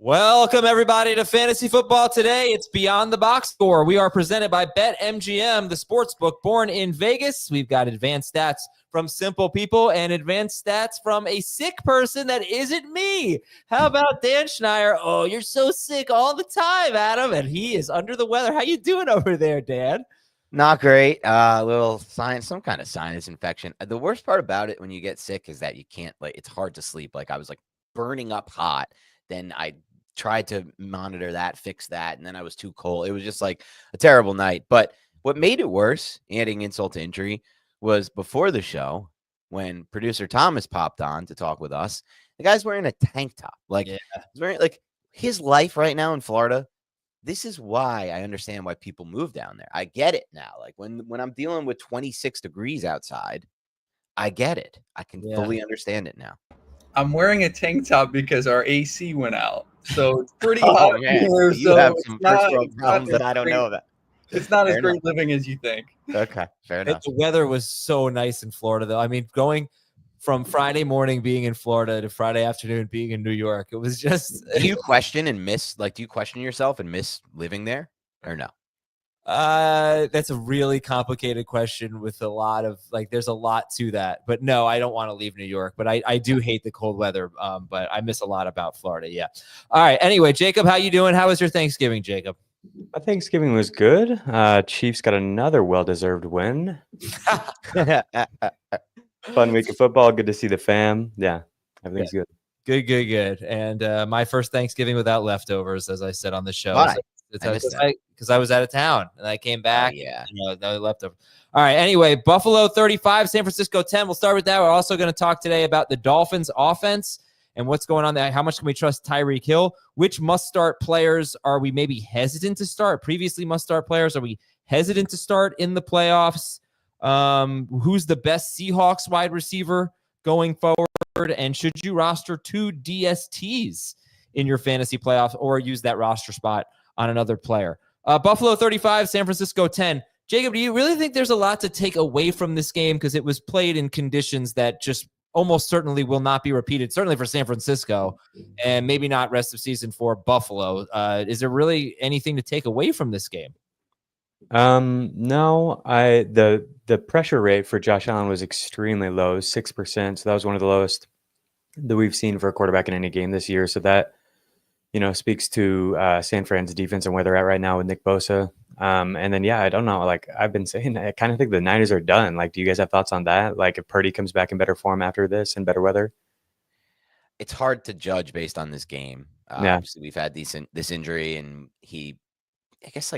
Welcome, everybody, to Fantasy Football Today. It's Beyond the Box Score. We are presented by BetMGM, the sportsbook born in Vegas. We've got advanced stats from simple people and advanced stats from a sick person that isn't me. How about Dan Schneier? Oh, you're so sick all the time, Adam, and he is under the weather. How you doing over there, Dan? Not great. A little some kind of sinus infection. The worst part about it when you get sick is that you can't, it's hard to sleep. I was burning up hot. Then I tried to monitor that, fix that, and then I was too cold. It was just a terrible night. But what made it worse, adding insult to injury, was before the show when producer Thomas popped on to talk with us. The guy's wearing a tank top. He's wearing his life right now in Florida. This is why I understand why people move down there. I get it now. When I'm dealing with 26 degrees outside, I get it. I can fully understand it now. I'm wearing a tank top because our AC went out. So it's pretty hot here. You have some first world problems that I don't know about. It's not as great living as you think. Okay, fair enough. The weather was so nice in Florida, though. I mean, going from Friday morning being in Florida to Friday afternoon being in New York, it was just... Do you question and miss, do you question yourself and miss living there or no? That's a really complicated question with a lot of there's a lot to that, but no, I don't want to leave New York, but I do hate the cold weather. But I miss a lot about Florida. Yeah. All right. Anyway, Jacob, how you doing? How was your Thanksgiving, Jacob? My Thanksgiving was good. Chiefs got another well-deserved win. Fun week of football. Good to see the fam. Yeah. Everything's good. Good. And my first Thanksgiving without leftovers, as I said on the show. Why? Because I was out of town and I came back. Yeah. No leftover. All right. Anyway, Buffalo 35, San Francisco 10. We'll start with that. We're also going to talk today about the Dolphins offense and what's going on there. How much can we trust Tyreek Hill? Which must-start players are we maybe hesitant to start? Previously must-start players, are we hesitant to start in the playoffs? Who's the best Seahawks wide receiver going forward? And should you roster 2 DSTs in your fantasy playoffs or use that roster spot on another player? Buffalo 35, San Francisco 10. Jacob, do you really think there's a lot to take away from this game? Because it was played in conditions that just almost certainly will not be repeated, certainly for San Francisco, and maybe not rest of season for Buffalo. Is there really anything to take away from this game? No, the pressure rate for Josh Allen was extremely low, 6%. So that was one of the lowest that we've seen for a quarterback in any game this year. So that, speaks to San Fran's defense and where they're at right now with Nick Bosa. And then, I don't know. I've been saying, I kind of think the Niners are done. Do you guys have thoughts on that? If Purdy comes back in better form after this and better weather? It's hard to judge based on this game. Obviously, we've had this injury, and he, I guess,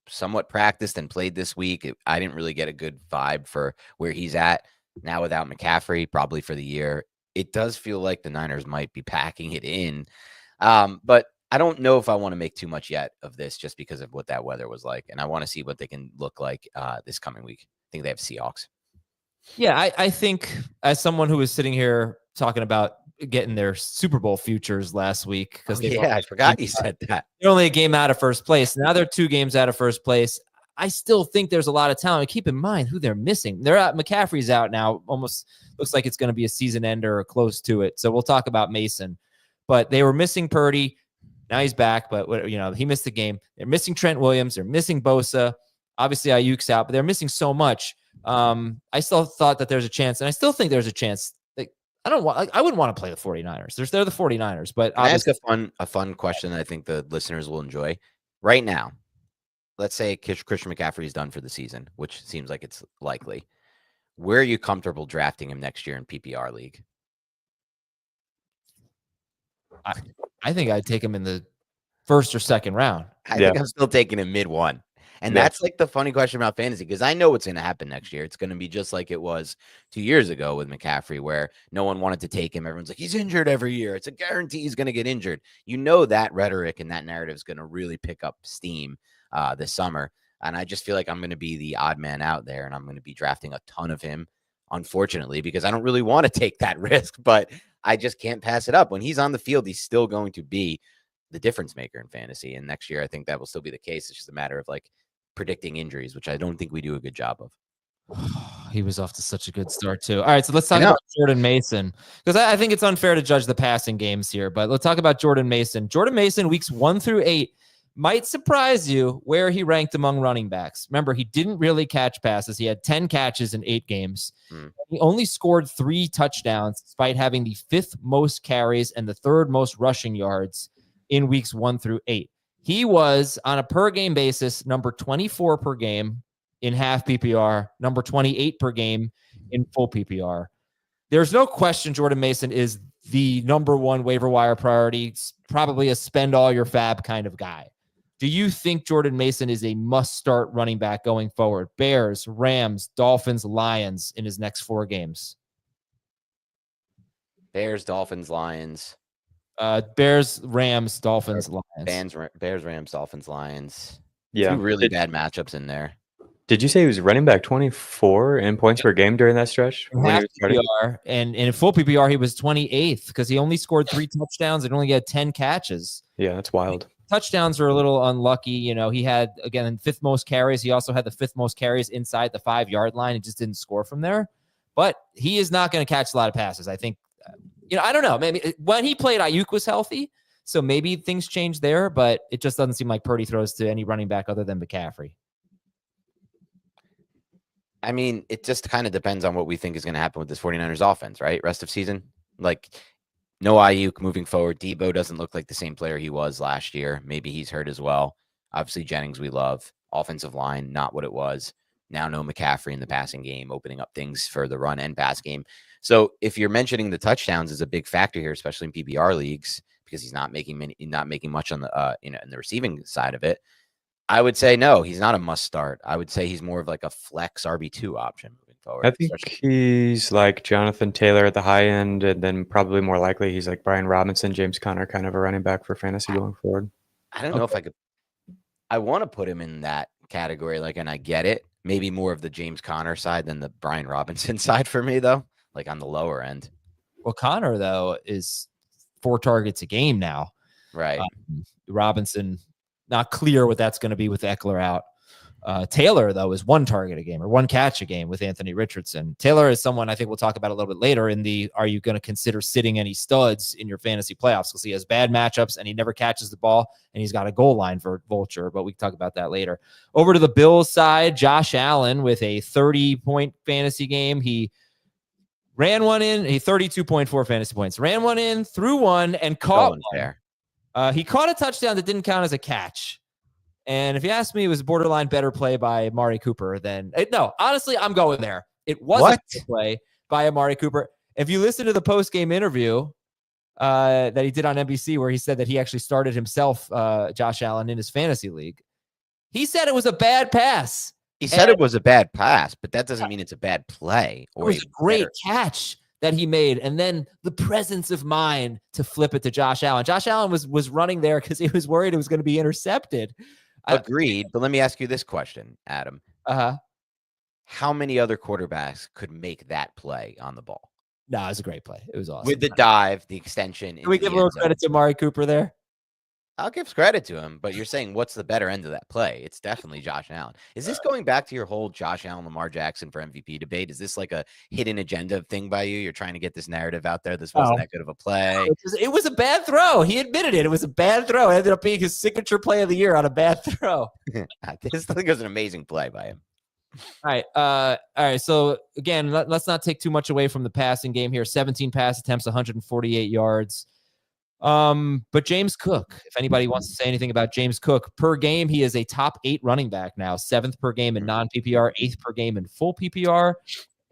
somewhat practiced and played this week. I didn't really get a good vibe for where he's at now without McCaffrey, probably for the year. It does feel like the Niners might be packing it in. But I don't know if I want to make too much yet of this just because of what that weather was like. And I want to see what they can look like this coming week. I think they have Seahawks. Yeah, I think as someone who was sitting here talking about getting their Super Bowl futures last week, because I forgot you said that. They're only a game out of first place. Now they're 2 games out of first place. I still think there's a lot of talent. Keep in mind who they're missing. They're out. McCaffrey's out now. Almost looks like it's going to be a season ender or close to it. So we'll talk about Mason. But they were missing Purdy. Now he's back, but he missed the game. They're missing Trent Williams. They're missing Bosa. Obviously, Ayuk's out, but they're missing so much. I still thought that there's a chance, and I still think there's a chance. I wouldn't want to play the 49ers. They're the 49ers, but I ask a fun question that I think the listeners will enjoy. Right now, let's say Christian McCaffrey is done for the season, which seems like it's likely. Where are you comfortable drafting him next year in PPR league? I think I'd take him in the first or second round. I think I'm still taking him mid 1. And that's the funny question about fantasy, because I know what's going to happen next year. It's going to be just like it was 2 years ago with McCaffrey, where no one wanted to take him. Everyone's like, he's injured every year. It's a guarantee he's going to get injured. That rhetoric and that narrative is going to really pick up steam this summer. And I just feel like I'm going to be the odd man out there, and I'm going to be drafting a ton of him, unfortunately, because I don't really want to take that risk, but I just can't pass it up. When he's on the field, he's still going to be the difference maker in fantasy. And next year, I think that will still be the case. It's just a matter of predicting injuries, which I don't think we do a good job of. He was off to such a good start too. All right, so let's talk about Jordan Mason, because I think it's unfair to judge the passing games here, but let's talk about Jordan Mason. Jordan Mason, weeks 1 through 8, might surprise you where he ranked among running backs. Remember, he didn't really catch passes. He had 10 catches in 8 games. He only scored 3 touchdowns, despite having the 5th most carries and the 3rd most rushing yards in weeks 1 through 8. He was, on a per-game basis, number 24 per game in half PPR, number 28 per game in full PPR. There's no question Jordan Mason is the number 1 waiver wire priority. It's probably a spend all your fab kind of guy. Do you think Jordan Mason is a must-start running back going forward? Bears, Rams, Dolphins, Lions in his next 4 games. Bears, Dolphins, Lions. Bears, Rams, Dolphins, Lions. Bears, Rams, Dolphins, Lions. Yeah. 2 really bad matchups in there. Did you say he was running back 24 in points per game during that stretch? Half PPR, and in full PPR, he was 28th because he only scored 3 touchdowns and only had 10 catches. Yeah, that's wild. Touchdowns are a little unlucky. You know, he had, again, 5th most carries. He also had the 5th most carries inside the 5-yard line and just didn't score from there. But he is not going to catch a lot of passes. I think, I don't know. Maybe when he played, Ayuk was healthy. So maybe things changed there, but it just doesn't seem like Purdy throws to any running back other than McCaffrey. I mean, it just kind of depends on what we think is going to happen with this 49ers offense, right? Rest of season. Like, no Ayuk moving forward. Debo doesn't look like the same player he was last year. Maybe he's hurt as well. Obviously, Jennings we love. Offensive line, not what it was. Now no McCaffrey in the passing game, opening up things for the run and pass game. So if you're mentioning the touchdowns is a big factor here, especially in PPR leagues, because he's not making much on the in the receiving side of it, I would say no, he's not a must start. I would say he's more of like a flex RB2 option moving forward. I think he's like Jonathan Taylor at the high end, and then probably more likely he's like Brian Robinson, James Conner kind of a running back for fantasy going forward. I don't know if I could. I want to put him in that category, and I get it. Maybe more of the James Conner side than the Brian Robinson side for me, though, like on the lower end. Well, Conner, though, is 4 targets a game now. Right. Robinson, not clear what that's going to be with Eckler out. Taylor, though, is 1 target a game or 1 catch a game with Anthony Richardson. Taylor is someone I think we'll talk about a little bit later in the, are you going to consider sitting any studs in your fantasy playoffs? Because he has bad matchups and he never catches the ball and he's got a goal line for Vulture, but we can talk about that later. Over to the Bills side, Josh Allen with a 30-point fantasy game. He ran one in, 32.4 fantasy points, ran one in, threw one, and caught one. He caught a touchdown that didn't count as a catch. And if you ask me, it was a borderline better play by Amari Cooper than no. Honestly, I'm going there. It wasn't a play by Amari Cooper. If you listen to the post-game interview that he did on NBC, where he said that he actually started himself, Josh Allen, in his fantasy league, he said it was a bad pass. He said it was a bad pass, but that doesn't mean it's a bad play. Or it was a great catch that he made, and then the presence of mind to flip it to Josh Allen. Josh Allen was running there because he was worried it was going to be intercepted. Agreed, but let me ask you this question, Adam. How many other quarterbacks could make that play on the ball? No, it was a great play. It was awesome. With the dive, the extension. Can we give a little credit to Amari Cooper there? I'll give credit to him, but you're saying what's the better end of that play? It's definitely Josh Allen. Is this going back to your whole Josh Allen, Lamar Jackson for MVP debate? Is this like a hidden agenda thing by you? You're trying to get this narrative out there. This wasn't that good of a play. It was a bad throw. He admitted it. It was a bad throw. It ended up being his signature play of the year on a bad throw. This thing was an amazing play by him. All right. So again, let's not take too much away from the passing game here. 17 pass attempts, 148 yards. But James Cook, if anybody wants to say anything about James Cook, per game, he is a top 8 running back now, 7th per game in non-PPR, 8th per game in full PPR.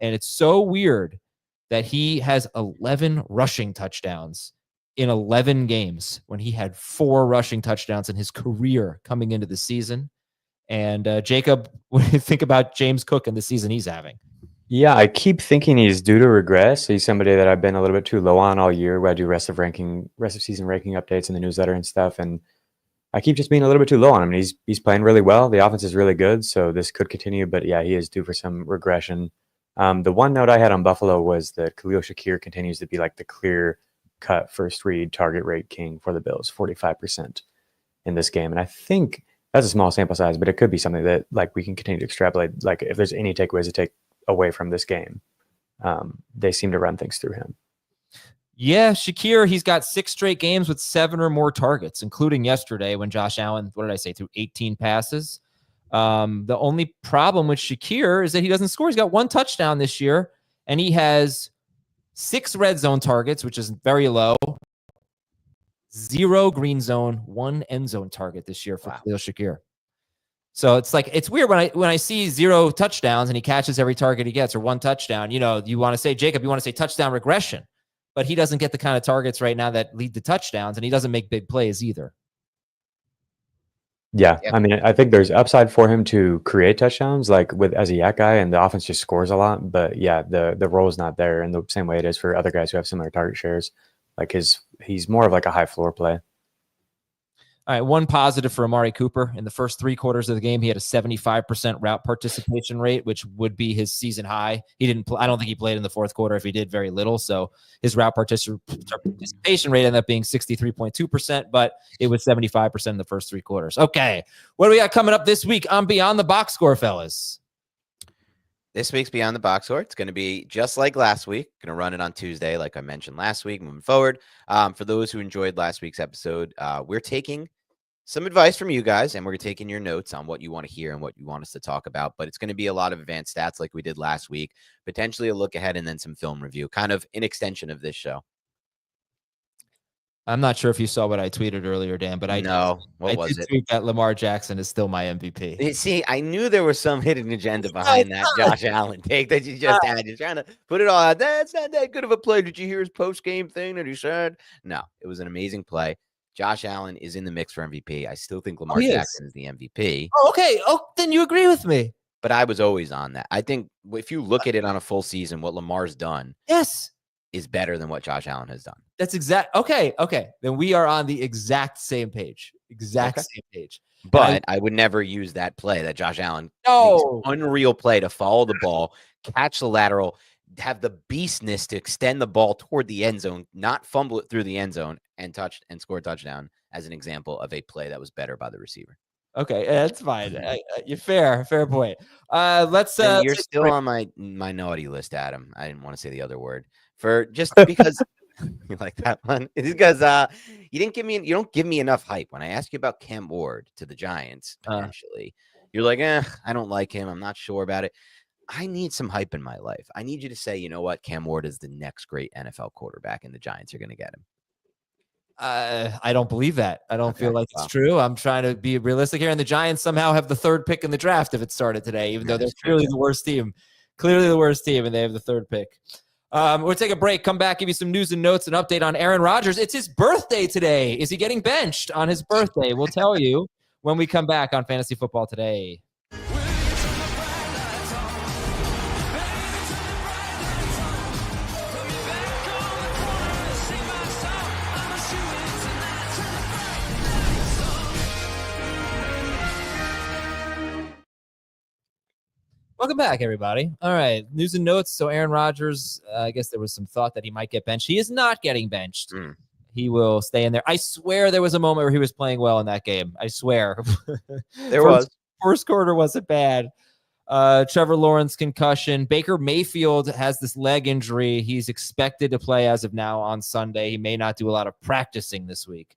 And it's so weird that he has 11 rushing touchdowns in 11 games when he had 4 rushing touchdowns in his career coming into the season. And Jacob, what do you think about James Cook and the season he's having? Yeah, I keep thinking he's due to regress. He's somebody that I've been a little bit too low on all year, where I do rest of season ranking updates in the newsletter and stuff. And I keep just being a little bit too low on him. And he's playing really well. The offense is really good, so this could continue. But yeah, he is due for some regression. The one note I had on Buffalo was that Khalil Shakir continues to be like the clear cut first read target rate king for the Bills, 45% in this game. And I think That's a small sample size, but it could be something that like we can continue to extrapolate. Like if there's any takeaways to take away from this game, they seem to run things through him. Yeah, Shakir, he's got 6 straight games with 7 or more targets, including yesterday when Josh Allen, what did I say, threw 18 passes. The only problem with Shakir is that he doesn't score. He's got 1 touchdown this year, and he has 6 red zone targets, which is very low. 0 green zone, 1 end zone target this year for Khalil Shakir. So it's like, it's weird when I see 0 touchdowns and he catches every target he gets, or 1 touchdown, you want to say, Jacob, you want to say touchdown regression, but he doesn't get the kind of targets right now that lead to touchdowns, and he doesn't make big plays either. Yeah. I mean, I think there's upside for him to create touchdowns, like as a yak guy, and the offense just scores a lot. But yeah, the role is not there in the same way it is for other guys who have similar target shares. Like he's more of like a high floor play. All right, 1 positive for Amari Cooper. In the first 3 quarters of the game, he had a 75% route participation rate, which would be his season high. He didn't. I don't think he played in the fourth quarter. If he did, very little. So his route participation rate ended up being 63.2%, but it was 75% in the first 3 quarters. Okay, what do we got coming up this week on Beyond the Box Score, fellas? This week's Beyond the Box Score, it's going to be just like last week. Going to run it on Tuesday, like I mentioned last week, moving forward. For those who enjoyed last week's episode, we're taking some advice from you guys, and we're taking your notes on what you want to hear and what you want us to talk about. But it's going to be a lot of advanced stats like we did last week, potentially a look ahead, and then some film review, kind of an extension of this show. I'm not sure if you saw what I tweeted earlier, Dan, but I was it? Tweet that Lamar Jackson is still my MVP. See, I knew there was some hidden agenda behind that Josh Allen take that you just had. You're trying to put it all out. That's not that good of a play. Did you hear his post-game thing that he said? No, it was an amazing play. Josh Allen is in the mix for MVP. I still think Lamar Jackson is the MVP. Oh, okay. Oh, then you agree with me. But I was always on that. I think if you look at it on a full season, what Lamar's done is better than what Josh Allen has done. That's exact. Okay. Then we are on the exact same page. Same page. But I would never use that play that Josh Allen. Unreal play to follow the ball, catch the lateral, have the beastness to extend the ball toward the end zone, not fumble it through the end zone, and score a touchdown as an example of a play that was better by the receiver. Okay, that's fine. You're fair point. Let's. You're still on my naughty list, Adam. I didn't want to say the other word for just because you like that one. It's because you don't give me enough hype when I ask you about Cam Ward to the Giants. Potentially, you're like, I don't like him. I'm not sure about it. I need some hype in my life. I need you to say, you know what, Cam Ward is the next great NFL quarterback, and the Giants are going to get him. I don't believe that. I don't feel like it's true. I'm trying to be realistic here. And the Giants somehow have the 3rd pick in the draft if it started today, even though they're clearly the worst team. Clearly the worst team, and they have the 3rd pick. We'll take a break, come back, give you some news and notes, an update on Aaron Rodgers. It's his birthday today. Is he getting benched on his birthday? We'll tell you when we come back on Fantasy Football Today. Welcome back, everybody. All right, news and notes. So Aaron Rodgers, I guess there was some thought that he might get benched. He is not getting benched. He will stay in there. I swear there was a moment where he was playing well in that game. I swear. There was. First quarter wasn't bad. Trevor Lawrence concussion. Baker Mayfield has this leg injury. He's expected to play as of now on Sunday. He may not do a lot of practicing this week.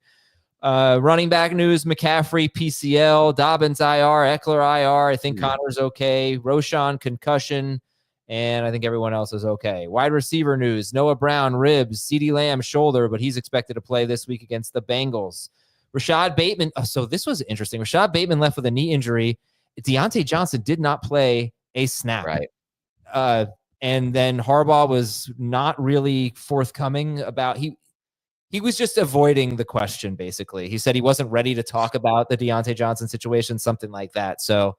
Running back news, McCaffrey, PCL, Dobbins, IR, Eckler, IR. I think Connor's okay. Roshan, concussion. And I think everyone else is okay. Wide receiver news, Noah Brown, ribs, CeeDee Lamb, shoulder, but he's expected to play this week against the Bengals. Rashad Bateman. So this was interesting. Rashad Bateman left with a knee injury. Deontay Johnson did not play a snap. Right. And then Harbaugh was not really forthcoming about he was just avoiding the question, basically. He said he wasn't ready to talk about the Deontay Johnson situation, something like that. So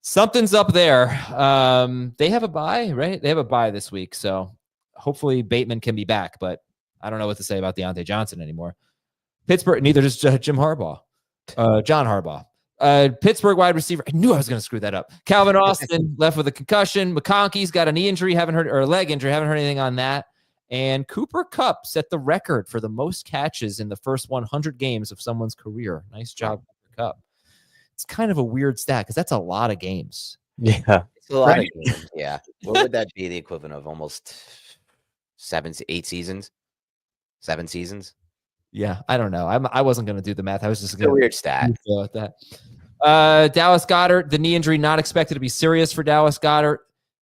something's up there. They have a bye, right? They have a bye this week. So hopefully Bateman can be back, but I don't know what to say about Deontay Johnson anymore. Pittsburgh, neither does Jim Harbaugh. John Harbaugh. Pittsburgh wide receiver. I knew I was going to screw that up. Calvin Austin left with a concussion. McConkey's got a knee injury, or a leg injury. Haven't heard anything on that. And Cooper Kupp set the record for the most catches in the first 100 games of someone's career. Nice job, Cooper Kupp. it's kind of a weird stat because that's a lot of games. Yeah. It's a lot of games. Yeah. What would that be the equivalent of? Almost 8 seasons? 7 seasons? Yeah, I don't know. I wasn't going to do the math. I was just It's a going weird stat. to at that. Dallas Goedert, the knee injury not expected to be serious for Dallas Goedert.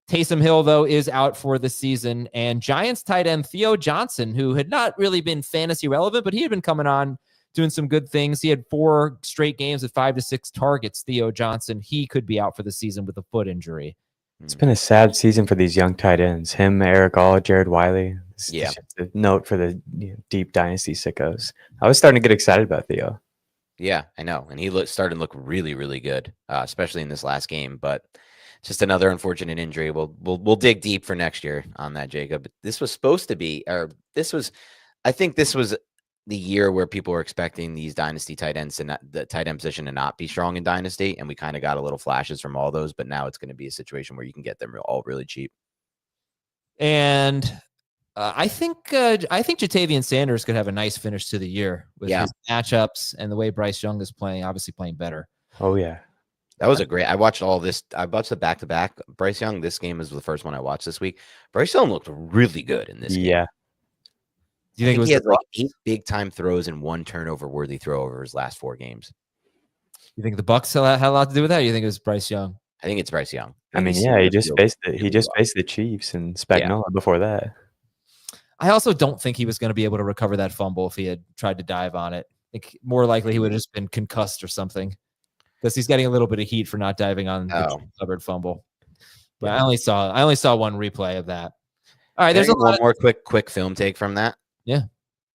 Taysom Hill, though, is out for the season. And Giants tight end Theo Johnson, who had not really been fantasy relevant, but he had been coming on doing some good things. He had 4 straight games with 5 to 6 targets. Theo Johnson, he could be out for the season with a foot injury. It's been a sad season for these young tight ends. Him, Eric All, Jared Wiley. Yeah. Just a note for the deep dynasty sickos. I was starting to get excited about Theo. Yeah, I know. And he started to look really, really good, especially in this last game. But just another unfortunate injury. We'll dig deep for next year on that, Jacob. This was supposed to be, I think this was the year where people were expecting these dynasty tight ends and the tight end position to not be strong in dynasty. And we kind of got a little flashes from all those, but now it's going to be a situation where you can get them all really cheap. And I think Jatavian Sanders could have a nice finish to the year with his matchups and the way Bryce Young is playing, obviously playing better. Oh, yeah. That was I watched all this. I watched the back-to-back. Bryce Young, this game is the first one I watched this week. Bryce Young looked really good in this game. Yeah. Do you think it was he had like 8 big-time throws and 1 turnover-worthy throw over his last 4 games? You think the Bucs had a lot to do with that? Or you think it was Bryce Young? I think it's Bryce Young. I mean, yeah, he just faced the Chiefs and Spagnuolo before that. I also don't think he was going to be able to recover that fumble if he had tried to dive on it. I think more likely he would have just been concussed or something because he's getting a little bit of heat for not diving on the covered fumble. But I only saw one replay of that. All right, there's one more quick film take from that. Yeah.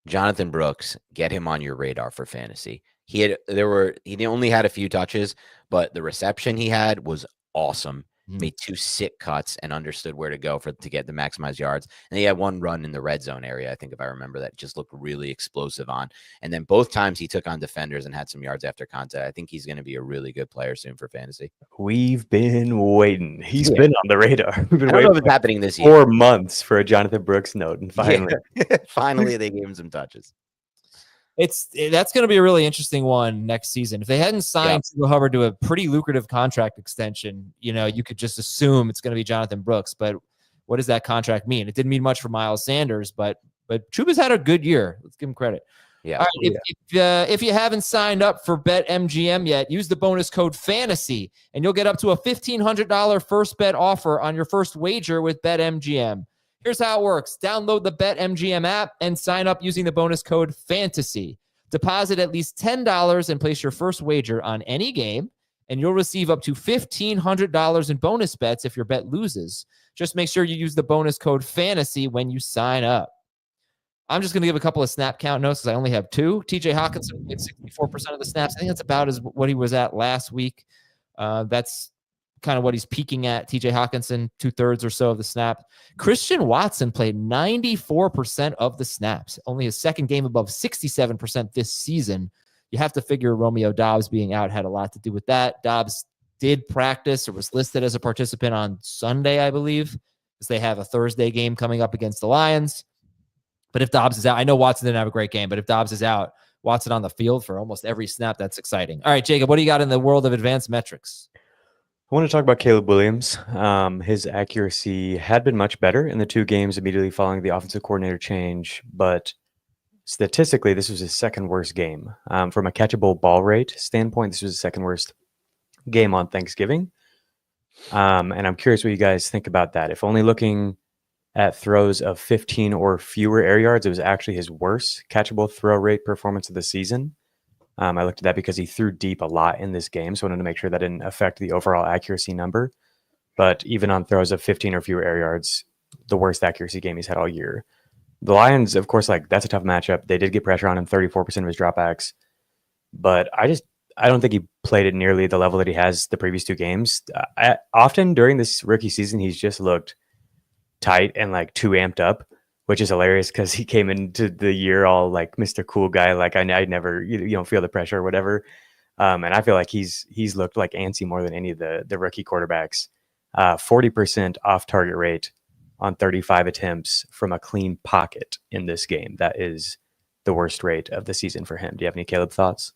Jonathan Brooks, get him on your radar for fantasy. He only had a few touches, but the reception he had was awesome. Made 2 sick cuts and understood where to go to get the maximized yards. And he had 1 run in the red zone area, I think, if I remember, that just looked really explosive on. And then both times he took on defenders and had some yards after contact. I think he's going to be a really good player soon for fantasy. We've been waiting. He's been on the radar. We've been I don't know if it's happening this year. 4 months for a Jonathan Brooks note, and finally they gave him some touches. That's going to be a really interesting one next season. If they hadn't signed Chuba Hubbard to a pretty lucrative contract extension, you could just assume it's going to be Jonathan Brooks. But what does that contract mean? It didn't mean much for Miles Sanders, but Chuba's had a good year. Let's give him credit. Yeah. All right, if you haven't signed up for BetMGM yet, use the bonus code FANTASY, and you'll get up to a $1,500 first bet offer on your first wager with BetMGM. Here's how it works. Download the BetMGM app and sign up using the bonus code FANTASY. Deposit at least $10 and place your first wager on any game, and you'll receive up to $1,500 in bonus bets if your bet loses. Just make sure you use the bonus code FANTASY when you sign up. I'm just going to give a couple of snap count notes because I only have 2. TJ Hockenson played 64% of the snaps. I think that's about what he was at last week. That's kind of what he's peaking at. TJ Hockenson, 2/3 or so of the snap. Christian Watson played 94% of the snaps, only his second game above 67% this season. You have to figure Romeo Doubs being out had a lot to do with that. Doubs did practice or was listed as a participant on Sunday, I believe, because they have a Thursday game coming up against the Lions. But if Doubs is out, I know Watson didn't have a great game, but if Doubs is out, Watson on the field for almost every snap. That's exciting. All right, Jacob, what do you got in the world of advanced metrics? I want to talk about Caleb Williams. His accuracy had been much better in the 2 games immediately following the offensive coordinator change, but statistically, this was his second worst game. From a catchable ball rate standpoint, this was the second worst game on Thanksgiving. And I'm curious what you guys think about that. If only looking at throws of 15 or fewer air yards, it was actually his worst catchable throw rate performance of the season. I looked at that because he threw deep a lot in this game, so I wanted to make sure that didn't affect the overall accuracy number. But even on throws of 15 or fewer air yards, the worst accuracy game he's had all year. The Lions, of course, that's a tough matchup. They did get pressure on him, 34% of his dropbacks. But I don't think he played at nearly the level that he has the previous 2 games. Often during this rookie season, he's just looked tight and too amped up, which is hilarious because he came into the year all like Mr. Cool Guy, like I never feel the pressure or whatever. And I feel like he's looked like antsy more than any of the rookie quarterbacks. 40% off target rate on 35 attempts from a clean pocket in this game. That is the worst rate of the season for him. Do you have any Caleb thoughts?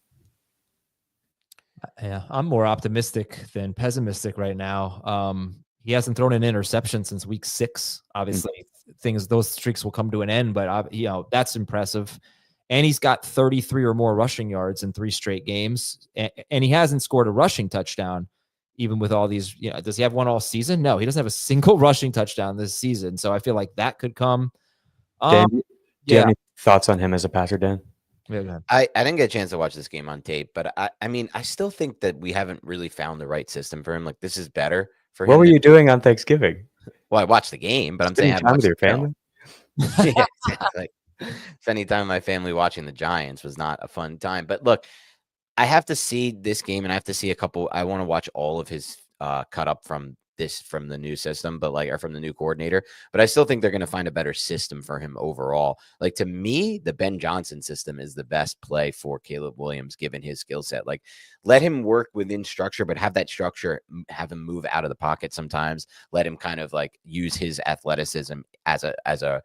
Yeah, I'm more optimistic than pessimistic right now. He hasn't thrown an interception since week 6. Obviously, those streaks will come to an end, but that's impressive. And he's got 33 or more rushing yards in 3 straight games, and he hasn't scored a rushing touchdown, even with all these. Does he have one all season? No, he doesn't have a single rushing touchdown this season. So I feel like that could come. Dan, do you Yeah, have any thoughts on him as a passer, Dan? yeah, go ahead. I didn't get a chance to watch this game on tape, but I mean, I still think that we haven't really found the right system for him. Like, this is better for him. What were you doing on Thanksgiving? Well, I watched the game, but I'm saying I Spending haven't time watched with the your film. family? Yeah, like spending time with my family watching the Giants was not a fun time. But look, I have to see this game, and I have to see a couple. I want to watch all of his cut up from the new system, but or from the new coordinator. But I still think they're going to find a better system for him overall. Like, to me, the Ben Johnson system is the best play for Caleb Williams, given his skill set. Like, let him work within structure, but have that structure, have him move out of the pocket sometimes. Let him kind of use his athleticism as a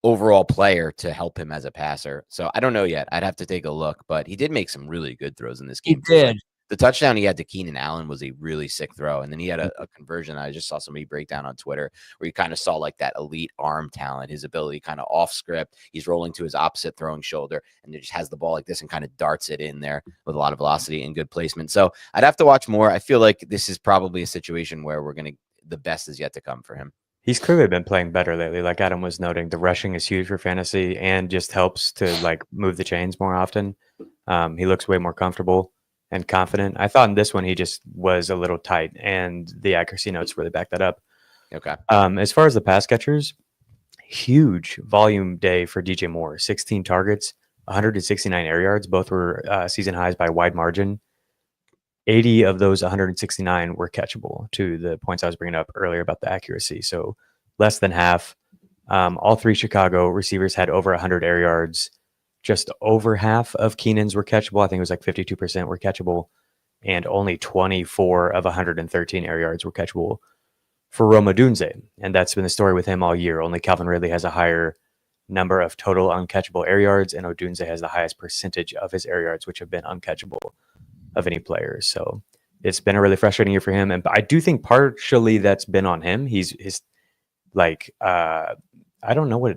overall player to help him as a passer. So I don't know yet. I'd have to take a look, but he did make some really good throws in this game. He did. The touchdown he had to Keenan Allen was a really sick throw. And then he had a conversion I just saw somebody break down on Twitter where you kind of saw that elite arm talent, his ability kind of off script. He's rolling to his opposite throwing shoulder and it just has the ball like this and kind of darts it in there with a lot of velocity and good placement. So I'd have to watch more. I feel like this is probably a situation where the best is yet to come for him. He's clearly been playing better lately. Like Adam was noting, the rushing is huge for fantasy and just helps to move the chains more often. He looks way more comfortable and confident. I thought in this one he just was a little tight, and the accuracy notes really back that up. Okay. As far as the pass catchers, huge volume day for DJ Moore. 16 targets, 169 air yards. Both were season highs by a wide margin. 80 of those 169 were catchable, to the points I was bringing up earlier about the accuracy. So less than half. All 3 Chicago receivers had over 100 air yards. Just over half of Keenan's were catchable. I think it was 52% were catchable. And only 24 of 113 air yards were catchable for Rome Odunze. And that's been the story with him all year. Only Calvin Ridley has a higher number of total uncatchable air yards, and Odunze has the highest percentage of his air yards, which have been uncatchable of any players. So it's been a really frustrating year for him. And I do think partially that's been on him. I don't know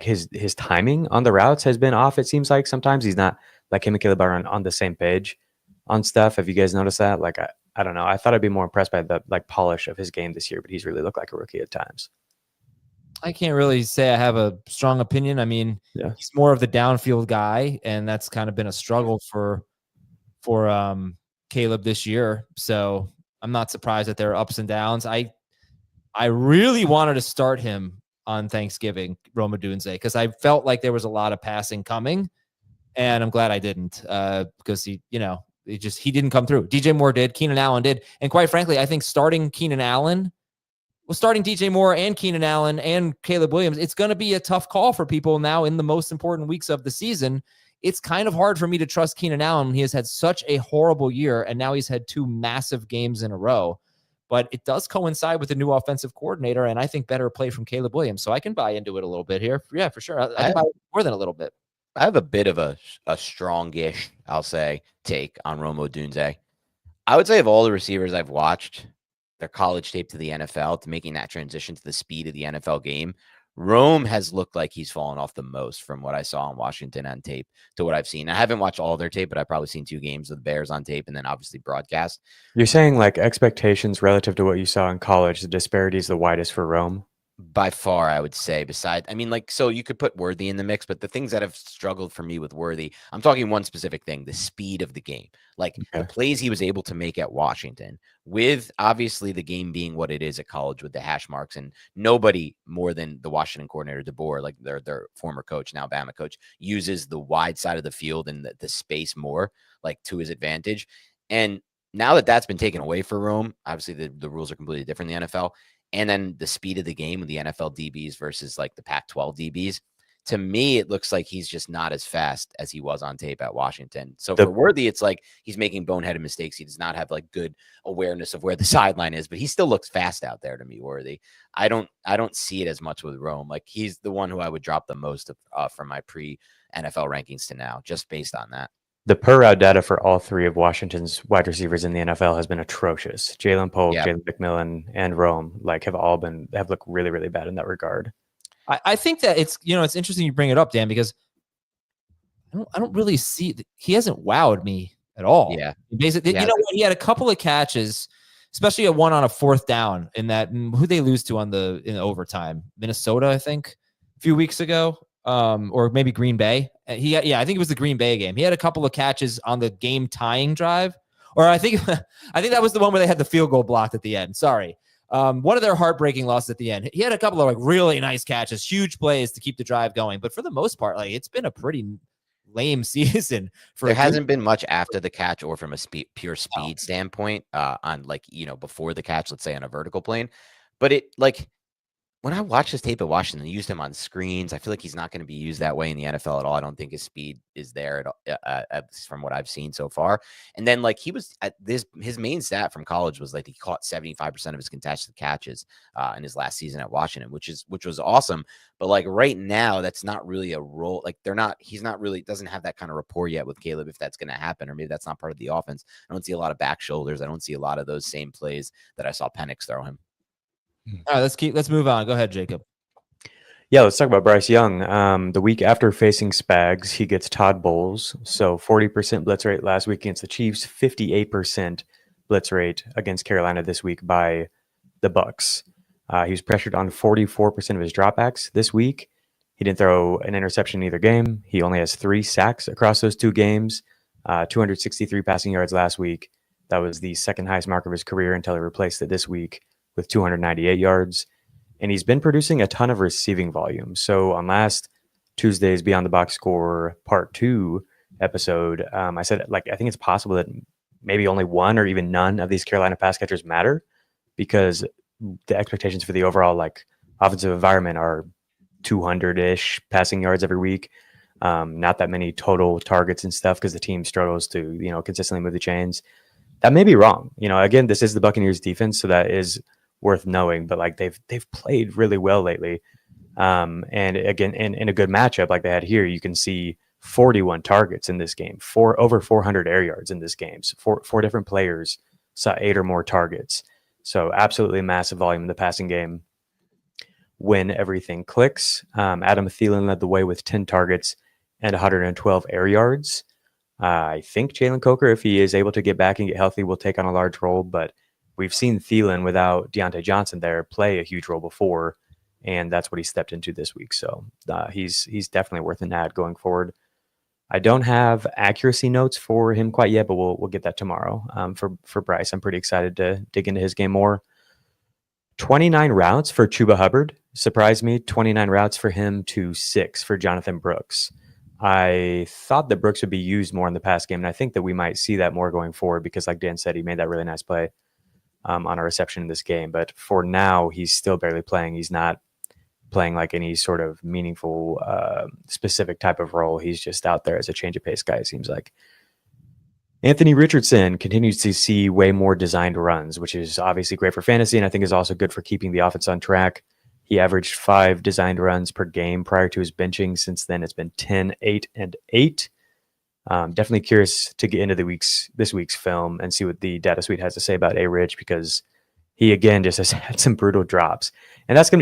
his timing on the routes has been off. It seems like sometimes he's not him and Caleb are on the same page on stuff. Have you guys noticed that? I don't know. I thought I'd be more impressed by the polish of his game this year, but he's really looked like a rookie at times. I can't really say I have a strong opinion. I mean, he's more of the downfield guy, and that's kind of been a struggle for Caleb this year. So I'm not surprised that there are ups and downs. I really wanted to start him on Thanksgiving, Rome Odunze, because I felt like there was a lot of passing coming, and I'm glad I didn't, because he didn't come through. DJ Moore did, Keenan Allen did, and quite frankly, I think starting DJ Moore and Keenan Allen and Caleb Williams, it's going to be a tough call for people now in the most important weeks of the season. It's kind of hard for me to trust Keenan Allen when he has had such a horrible year, and now he's had 2 massive games in a row. But it does coincide with the new offensive coordinator, and I think better play from Caleb Williams. So I can buy into it a little bit here. Yeah, for sure. I can buy more than a little bit. I have a bit of a strongish, I'll say, take on Rome Odunze. I would say of all the receivers I've watched, their college tape to the NFL, to making that transition to the speed of the NFL game, Rome has looked like he's fallen off the most from what I saw in Washington on tape to what I've seen. I haven't watched all their tape, but I've probably seen 2 games of the Bears on tape and then obviously broadcast. You're saying expectations relative to what you saw in college, the disparity is the widest for Rome? By far, I would say. So you could put Worthy in the mix, but the things that have struggled for me with Worthy, I'm talking one specific thing, the speed of the game. The plays he was able to make at Washington, with obviously the game being what it is at college with the hash marks, and nobody more than the Washington coordinator, DeBoer, their former coach, now Bama coach, uses the wide side of the field and the space more to his advantage. And now that that's been taken away for Rome, obviously the rules are completely different in the NFL. And then the speed of the game with the NFL DBs versus the Pac-12 DBs, to me, it looks like he's just not as fast as he was on tape at Washington. So for Worthy, it's he's making boneheaded mistakes. He does not have good awareness of where the sideline is, but he still looks fast out there to me, Worthy. I don't see it as much with Rome. He's the one who I would drop the most from my pre-NFL rankings to now, just based on that. The per route data for all three of Washington's wide receivers in the NFL has been atrocious. Jalen Polk, Yeah. Jalen McMillan, and Rome have looked really, really bad in that regard. I think that it's interesting you bring it up, Dan, because I don't really see he hasn't wowed me at all. Yeah. Basically, Yeah. He had a couple of catches, especially a one on a fourth down in that who they lose to in overtime, Minnesota, I think, a few weeks ago, or maybe Green Bay. I think it was the Green Bay game. He had a couple of catches on the game tying drive, or I think that was the one where they had the field goal blocked at the end. Sorry. One of their heartbreaking losses at the end. He had a couple of really nice catches, huge plays to keep the drive going. But for the most part, it's been a pretty lame season. There hasn't been much after the catch or from a pure speed standpoint on before the catch, let's say on a vertical plane. But when I watch this tape at Washington, they used him on screens. I feel like he's not going to be used that way in the NFL at all. I don't think his speed is there at all, from what I've seen so far. And then he was at his main stat from college was he caught 75% of his contested catches in his last season at Washington, which was awesome. But right now, that's not really a role. He's not really doesn't have that kind of rapport yet with Caleb, if that's going to happen, or maybe that's not part of the offense. I don't see a lot of back shoulders. I don't see a lot of those same plays that I saw Penix throw him. All right, let's move on. Go ahead, Jacob. Yeah, let's talk about Bryce Young. The week after facing Spags, he gets Todd Bowles. So 40% blitz rate last week against the Chiefs, 58% blitz rate against Carolina this week by the Bucks. He was pressured on 44% of his dropbacks this week. He didn't throw an interception in either game. He only has 3 sacks across those 2 games, 263 passing yards last week. That was the second highest mark of his career until he replaced it this week with 298 yards. And he's been producing a ton of receiving volume. So on last Tuesday's Beyond the Box Score Part 2 episode, I said, I think it's possible that maybe only one or even none of these Carolina pass catchers matter, because the expectations for the overall offensive environment are 200-ish passing yards every week. Not that many total targets and stuff, because the team struggles to, consistently move the chains. That may be wrong. Again, this is the Buccaneers defense, so that is worth knowing, but they've played really well lately. And again, in a good matchup like they had here, you can see 41 targets in this game, over 400 air yards in this game. So four different players saw 8 or more targets. So absolutely massive volume in the passing game when everything clicks. Adam Thielen led the way with 10 targets and 112 air yards. I think Jalen Coker, if he is able to get back and get healthy, will take on a large role, but we've seen Thielen without Deontay Johnson there play a huge role before, and that's what he stepped into this week. So he's definitely worth an ad going forward. I don't have accuracy notes for him quite yet, but we'll get that tomorrow. For Bryce, I'm pretty excited to dig into his game more. 29 routes for Chuba Hubbard surprised me. 29 routes for him to 6 for Jonathan Brooks. I thought that Brooks would be used more in the pass game, and I think that we might see that more going forward because, like Dan said, he made that really nice play on a reception in this game. But for now, he's still barely playing. He's not playing any sort of meaningful, specific type of role. He's just out there as a change of pace guy, it seems like. Anthony Richardson continues to see way more designed runs, which is obviously great for fantasy, and I think is also good for keeping the offense on track. He averaged 5 designed runs per game prior to his benching. Since then, it's been 10, 8, and 8. Definitely curious to get into this week's film and see what the data suite has to say about A-Rich, because he again just has had some brutal drops, and that's the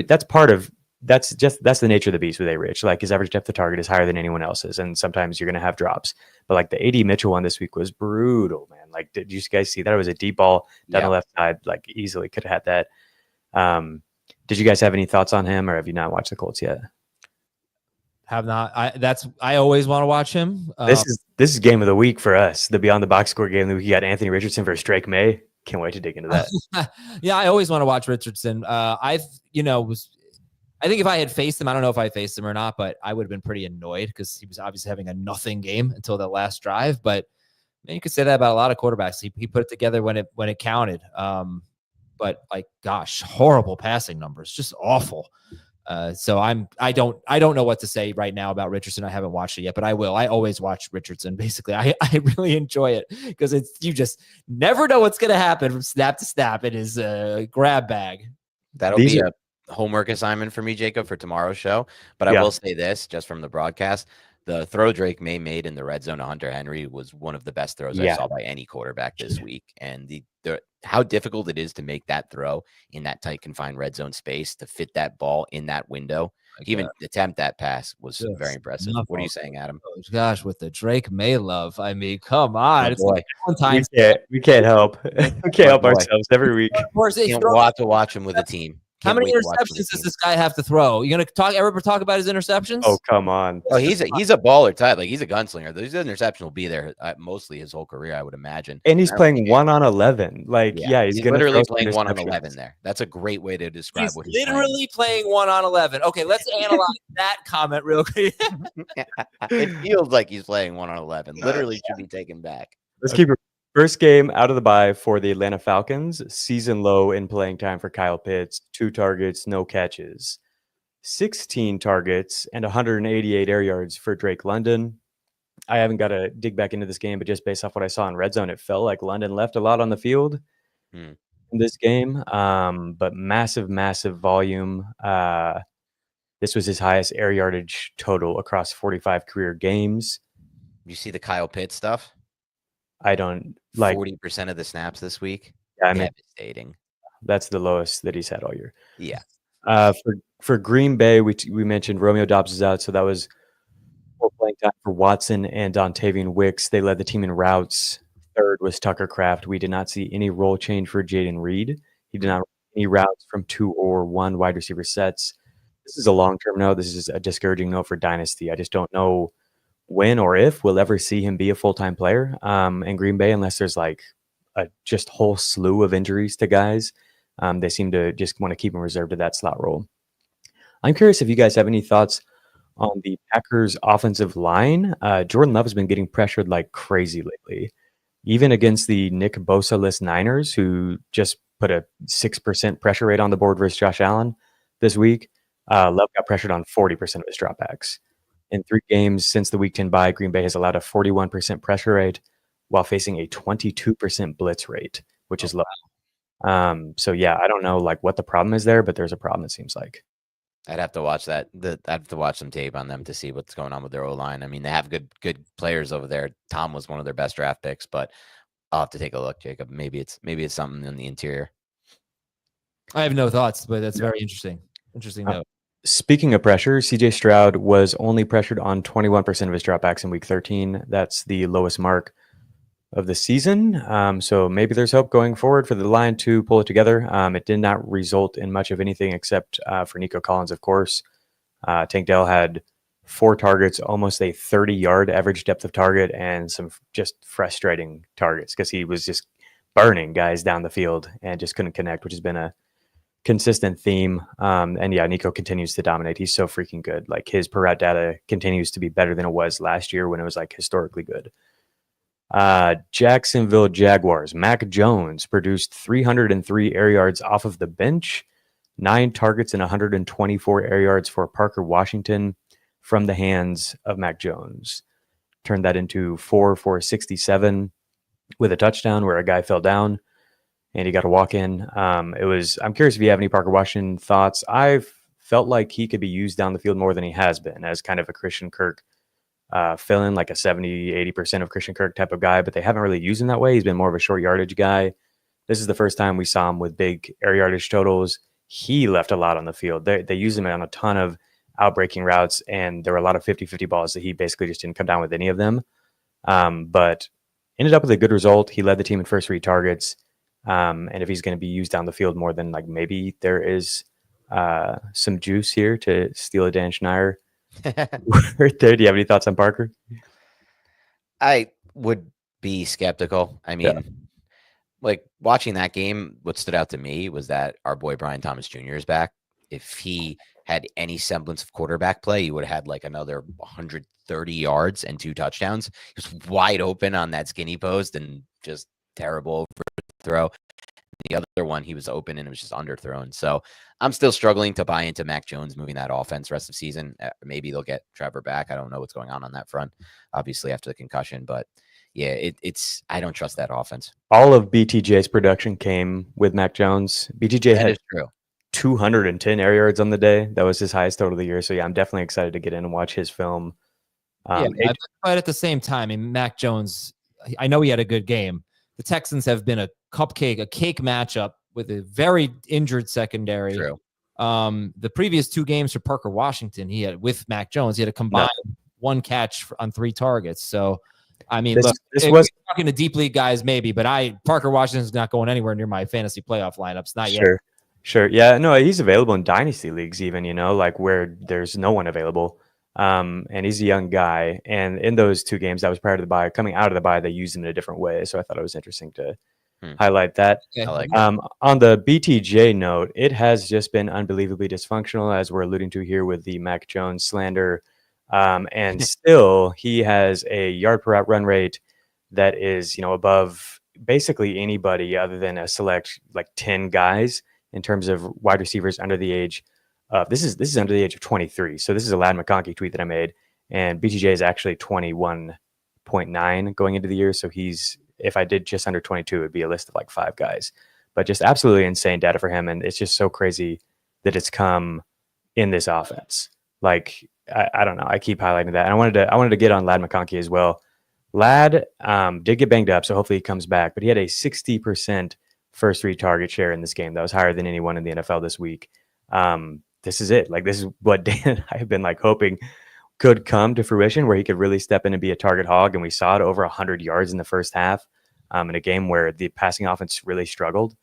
nature of the beast with A-Rich. His average depth of target is higher than anyone else's, and sometimes you're going to have drops. But the A.D. Mitchell one this week was brutal, man. Did you guys see that? It was a deep ball down the left side. Easily could have had that. Did you guys have any thoughts on him, or have you not watched the Colts yet? Have not. I always want to watch him. This is game of the week for us. The Beyond the Box Score game. We got Anthony Richardson versus Drake May. Can't wait to dig into that. Yeah, I always want to watch Richardson. I think if I had faced him, I don't know if I faced him or not, but I would have been pretty annoyed because he was obviously having a nothing game until that last drive. But you could say that about a lot of quarterbacks. He put it together when it counted. But gosh, horrible passing numbers, just awful. So I don't know what to say right now about Richardson. I haven't watched it yet, but I will. I always watch Richardson. Basically, I really enjoy it because you just never know what's going to happen from snap to snap. It is a grab bag. That'll be a homework assignment for me, Jacob, for tomorrow's show. But I will say this, just from the broadcast, The throw Drake May made in the red zone to Hunter Henry was one of the best throws I Yeah. saw by any quarterback this week. And the how difficult it is to make that throw in that tight confined red zone space to fit that ball in that window. To even attempt that pass was very impressive. What are you saying, Adam? Oh, gosh, with the Drake May love. I mean, come on. Oh, It's boy. like Valentine's. We can't help. We can't help boy. ourselves every week. Of course, it's Can't throwing- wait to watch him with a team. How Can't many wait to watch him with interceptions a does team. this guy have to throw? You gonna ever talk about his interceptions? Oh, come on. Oh, he's a baller type. Like, he's a gunslinger. Those interception will be there mostly his whole career, I would imagine. And he's playing 1-on-11. Like, yeah, he's going to literally throw playing some 1-on-11 interceptions. there. That's a great way to describe He's what he's literally playing 1-on-11. Okay, let's analyze that comment real quick. It feels like he's playing 1-on-11. Literally should be taken back. Let's keep it. First game out of the bye for the Atlanta Falcons. Season low in playing time for Kyle Pitts. 2 targets, no catches. 16 targets and 188 air yards for Drake London. I haven't got to dig back into this game, but just based off what I saw in red zone, it felt like London left a lot on the field in this game. But massive volume. This was his highest air yardage total across 45 career games. You see the Kyle Pitts stuff? I don't like 40% of the snaps this week. Yeah, I mean, devastating. That's the lowest that he's had all year. Yeah. For Green Bay, we mentioned Romeo Doubs is out, so that was full playing time for Watson and Dontavian Wicks. They led the team in routes. Third was Tucker Kraft. We did not see any role change for Jaden Reed. He did not run any routes from 2 or 1 wide receiver sets. This is a long-term note. This is a discouraging note for Dynasty. I just don't know when or if we'll ever see him be a full-time player in Green Bay, unless there's like a just whole slew of injuries to guys. They seem to just want to keep him reserved to that slot role. I'm curious if you guys have any thoughts on the Packers offensive line. Jordan Love has been getting pressured like crazy lately, even against the Nick Bosa-less Niners, who just put a 6% pressure rate on the board versus Josh Allen this week. Love got pressured on 40% of his dropbacks. In 3 games since the Week 10 bye, Green Bay has allowed a 41% pressure rate while facing a 22% blitz rate, which is low. So yeah, I don't know like what the problem is there, but there's a problem, it seems like. I'd have to watch that. I'd have to watch some tape on them to see what's going on with their O-line. I mean, they have good players over there. Tom was one of their best draft picks, but I'll have to take a look, Jacob. Maybe it's something in the interior. I have no thoughts, but that's very interesting. Interesting note. Speaking of pressure, CJ Stroud was only pressured on 21% of his dropbacks in week 13. That's the lowest mark of the season. So maybe there's hope going forward for the line to pull it together. It did not result in much of anything except for Nico Collins, of course. Tank Dell had 4 targets, almost a 30-yard average depth of target, and some just frustrating targets because he was just burning guys down the field and just couldn't connect, which has been a consistent theme. And yeah, Nico continues to dominate. He's so freaking good. Like his per route data continues to be better than it was last year when it was like historically good. Jacksonville Jaguars. Mac Jones produced 303 air yards off of the bench, 9 targets and 124 air yards for Parker Washington from the hands of Mac Jones. Turned that into 4 for 67 with a touchdown where a guy fell down and he got a walk in. I'm curious if you have any Parker Washington thoughts. I've felt like he could be used down the field more than he has been as kind of a Christian Kirk fill-in, like a 70-80% of Christian Kirk type of guy, but they haven't really used him that way. He's been more of a short yardage guy. This is the first time we saw him with big air yardage totals. He left a lot on the field. They used him on a ton of outbreaking routes, and there were a lot of 50-50 balls that he basically just didn't come down with any of them. But ended up with a good result. He led the team in first read targets. And if he's going to be used down the field more than like maybe there is some juice here to steal a Dan Schneider right there. Do you have any thoughts on Parker? I would be skeptical. I mean, like watching that game, what stood out to me was that our boy Brian Thomas Jr. is back. If he had any semblance of quarterback play, he would have had like another 130 yards and 2 touchdowns. He was wide open on that skinny post and just terrible overthrow. The other one, he was open and it was just underthrown. So I'm still struggling to buy into Mac Jones moving that offense rest of the season. Maybe they'll get Trevor back. I don't know what's going on that front, obviously after the concussion, but yeah, it's I don't trust that offense. All of BTJ's production came with Mac Jones. BTJ That had is true. 210 air yards on the day. That was his highest total of the year. So yeah, I'm definitely excited to get in and watch his film But at the same time, I mean, Mac Jones, I know he had a good game. The Texans have been a cake matchup with a very injured secondary. True. The previous 2 games for Parker Washington, he had with Mac Jones, he had a combined 1 catch on 3 targets. So, I mean, this was talking to deep league guys, maybe, but Parker Washington's not going anywhere near my fantasy playoff lineups. Not yet. Sure. Yeah, no, he's available in dynasty leagues, even, like where there's no one available. And he's a young guy. And in those 2 games that was prior to the bye, coming out of the bye, they used him in a different way. So I thought it was interesting to highlight that. I like on the BTJ note, it has just been unbelievably dysfunctional, as we're alluding to here with the Mac Jones slander. And still, he has a yard per out run rate that is, above basically anybody other than a select 10 guys in terms of wide receivers under the age. This is under the age of 23. So this is a Ladd McConkey tweet that I made, and BTJ is actually 21.9 going into the year. So if I did just under 22, it would be a list of 5 guys, but just absolutely insane data for him. And it's just so crazy that it's come in this offense. I don't know. I keep highlighting that. And I wanted to get on Ladd McConkey as well. Ladd did get banged up, so hopefully he comes back. But he had a 60% first read target share in this game. That was higher than anyone in the NFL this week. This is it. This is what Dan and I have been hoping could come to fruition, where he could really step in and be a target hog. And we saw it over 100 yards in the first half in a game where the passing offense really struggled.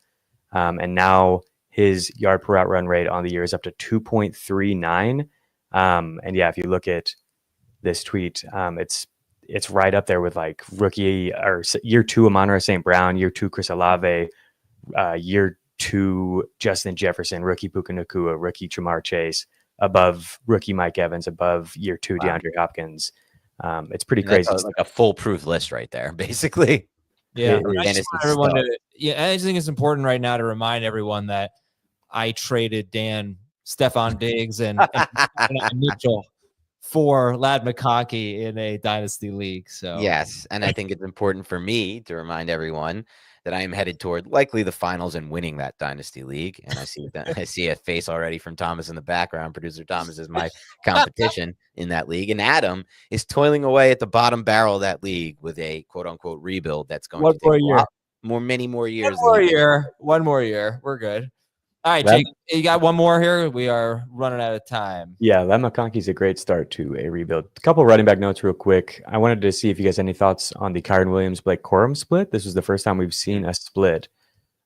And now his yard per out run rate on the year is up to 2.39. And yeah, if you look at this tweet, it's right up there with rookie or year 2 Amon-Ra St. Brown, year 2 Chris Olave, year 2 Justin Jefferson, rookie Puka Nacua, rookie Jamar Chase, above rookie Mike Evans, above year 2 DeAndre Hopkins. It's pretty crazy. That's a foolproof list right there, basically. Yeah, I just think it's important right now to remind everyone that I traded Stephon Diggs and Mitchell for Ladd McConkey in a dynasty league. So yes, and I think it's important for me to remind everyone that I am headed toward likely the finals and winning that dynasty league. And I see a face already from Thomas in the background. Producer Thomas is my competition in that league, and Adam is toiling away at the bottom barrel of that league with a quote unquote rebuild that's going to take many more years. One more year. We're good. All right, Jake, you got one more here? We are running out of time. Yeah, Ladd McConkey's a great start to a rebuild. A couple running back notes real quick. I wanted to see if you guys had any thoughts on the Kyren Williams-Blake Corum split. This was the first time we've seen a split.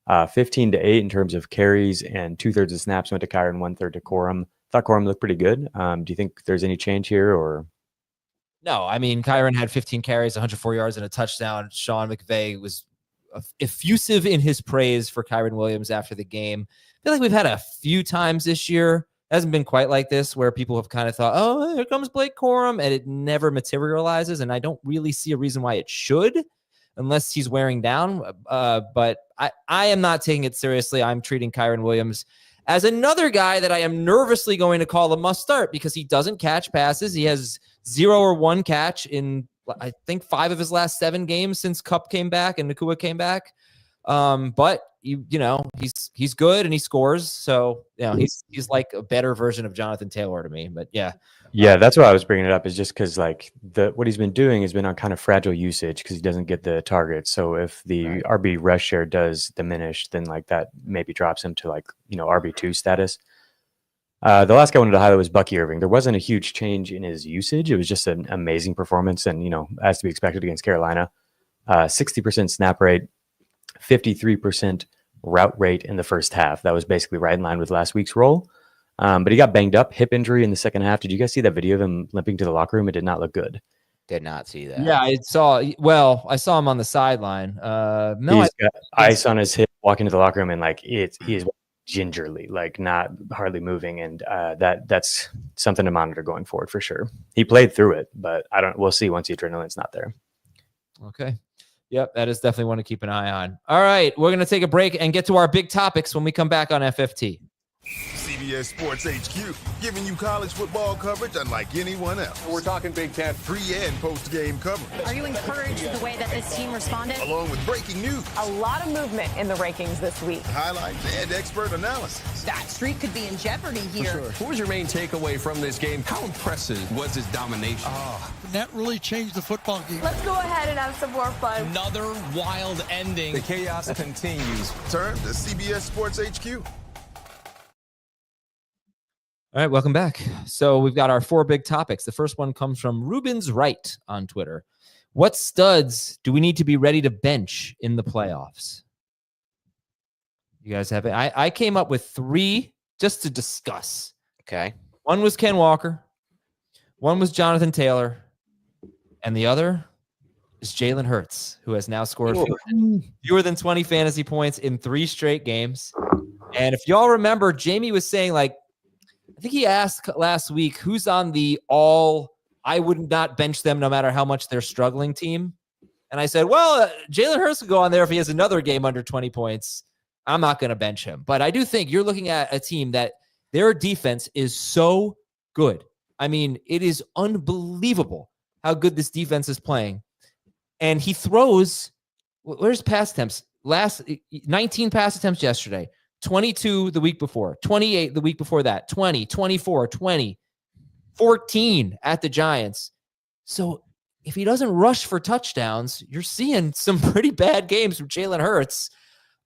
15-8 in terms of carries, and 2/3 of snaps went to Kyren, 1/3 to Corum. Thought Corum looked pretty good. Do you think there's any change here, or? No, I mean, Kyren had 15 carries, 104 yards, and a touchdown. Sean McVay was effusive in his praise for Kyren Williams after the game. I feel like we've had a few times this year. It hasn't been quite like this, where people have kind of thought, oh, here comes Blake Corum, and it never materializes. And I don't really see a reason why it should, unless he's wearing down. But I am not taking it seriously. I'm treating Kyren Williams as another guy that I am nervously going to call a must start, because he doesn't catch passes. He has 0 or 1 catch in, I think, 5 of his last 7 games since Kupp came back and Nacua came back. But he's good and he scores. So, he's like a better version of Jonathan Taylor to me. But yeah. Yeah, that's why I was bringing it up, is just because what he's been doing has been on kind of fragile usage, because he doesn't get the target. So if the RB rush share does diminish, then that maybe drops him to RB2 status. The last guy I wanted to highlight was Bucky Irving. There wasn't a huge change in his usage. It was just an amazing performance, and as to be expected against Carolina. 60% snap rate, 53% route rate in the first half. That was basically right in line with last week's role. But he got banged up, hip injury in the second half. Did you guys see that video of him limping to the locker room? It did not look good. Did not see that. Yeah, I saw him on the sideline. He's got ice on his hip, walking to the locker room, and he is gingerly, not hardly moving. And that's something to monitor going forward for sure. He played through it, but we'll see once the adrenaline's not there. Okay. Yep, that is definitely one to keep an eye on. All right, we're going to take a break and get to our big topics when we come back on FFT. CBS Sports HQ, giving you college football coverage unlike anyone else. We're talking Big Ten. Pre- and post-game coverage. Are you encouraged with the way that this team responded? Along with breaking news. A lot of movement in the rankings this week. Highlights and expert analysis. That streak could be in jeopardy here. Sure. What was your main takeaway from this game? How impressive was his domination? That really changed the football game. Let's go ahead and have some more fun. Another wild ending. The chaos continues. Turn to CBS Sports HQ. All right, welcome back. So we've got our 4 big topics. The first one comes from Ruben's Right on Twitter. What studs do we need to be ready to bench in the playoffs? You guys have it. I came up with 3 just to discuss. Okay. One was Ken Walker. One was Jonathan Taylor. And the other is Jalen Hurts, who has now scored fewer than 20 fantasy points in 3 straight games. And if y'all remember, Jamie was saying, like, I think he asked last week, who's on the I would not bench them no matter how much they're struggling team. And I said, well, Jalen Hurts will go on there if he has another game under 20 points. I'm not going to bench him. But I do think you're looking at a team that their defense is so good. I mean, it is unbelievable how good this defense is playing. And he throws, where's pass attempts? 19 pass attempts yesterday, 22 the week before, 28 the week before that, 20, 24, 20, 14 at the Giants. So if he doesn't rush for touchdowns, you're seeing some pretty bad games from Jalen Hurts.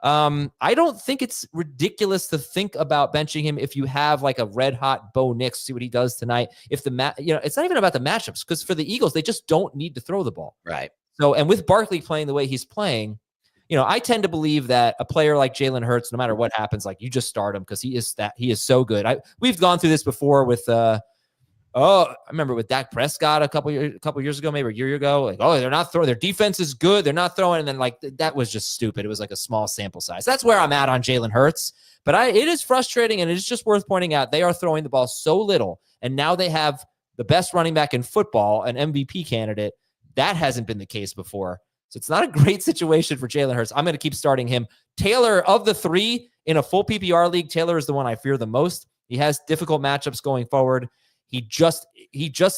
I don't think it's ridiculous to think about benching him if you have like a red hot Bo Nix, see what he does tonight. If it's not even about the matchups, because for the Eagles, they just don't need to throw the ball. Right. So, and with Barkley playing the way he's playing, I tend to believe that a player like Jalen Hurts, no matter what happens, like you just start him because he is so good. We've gone through this before with I remember with Dak Prescott a couple years ago, maybe a year ago. Like, they're not throwing. Their defense is good. They're not throwing. And then like that was just stupid. It was like a small sample size. That's where I'm at on Jalen Hurts. But it is frustrating, and it is just worth pointing out they are throwing the ball so little, and now they have the best running back in football, an MVP candidate. That hasn't been the case before. So it's not a great situation for Jalen Hurts. I'm going to keep starting him. Taylor, of the 3 in a full PPR league, Taylor is the one I fear the most. He has difficult matchups going forward. He just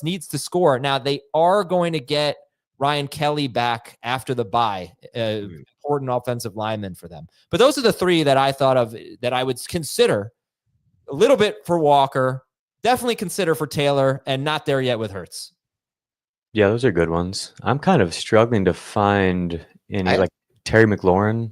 needs to score. Now, they are going to get Ryan Kelly back after the bye, important offensive lineman for them. But those are the 3 that I thought of that I would consider. A little bit for Walker, definitely consider for Taylor, and not there yet with Hurts. Yeah, those are good ones. I'm kind of struggling to find any, like Terry McLaurin.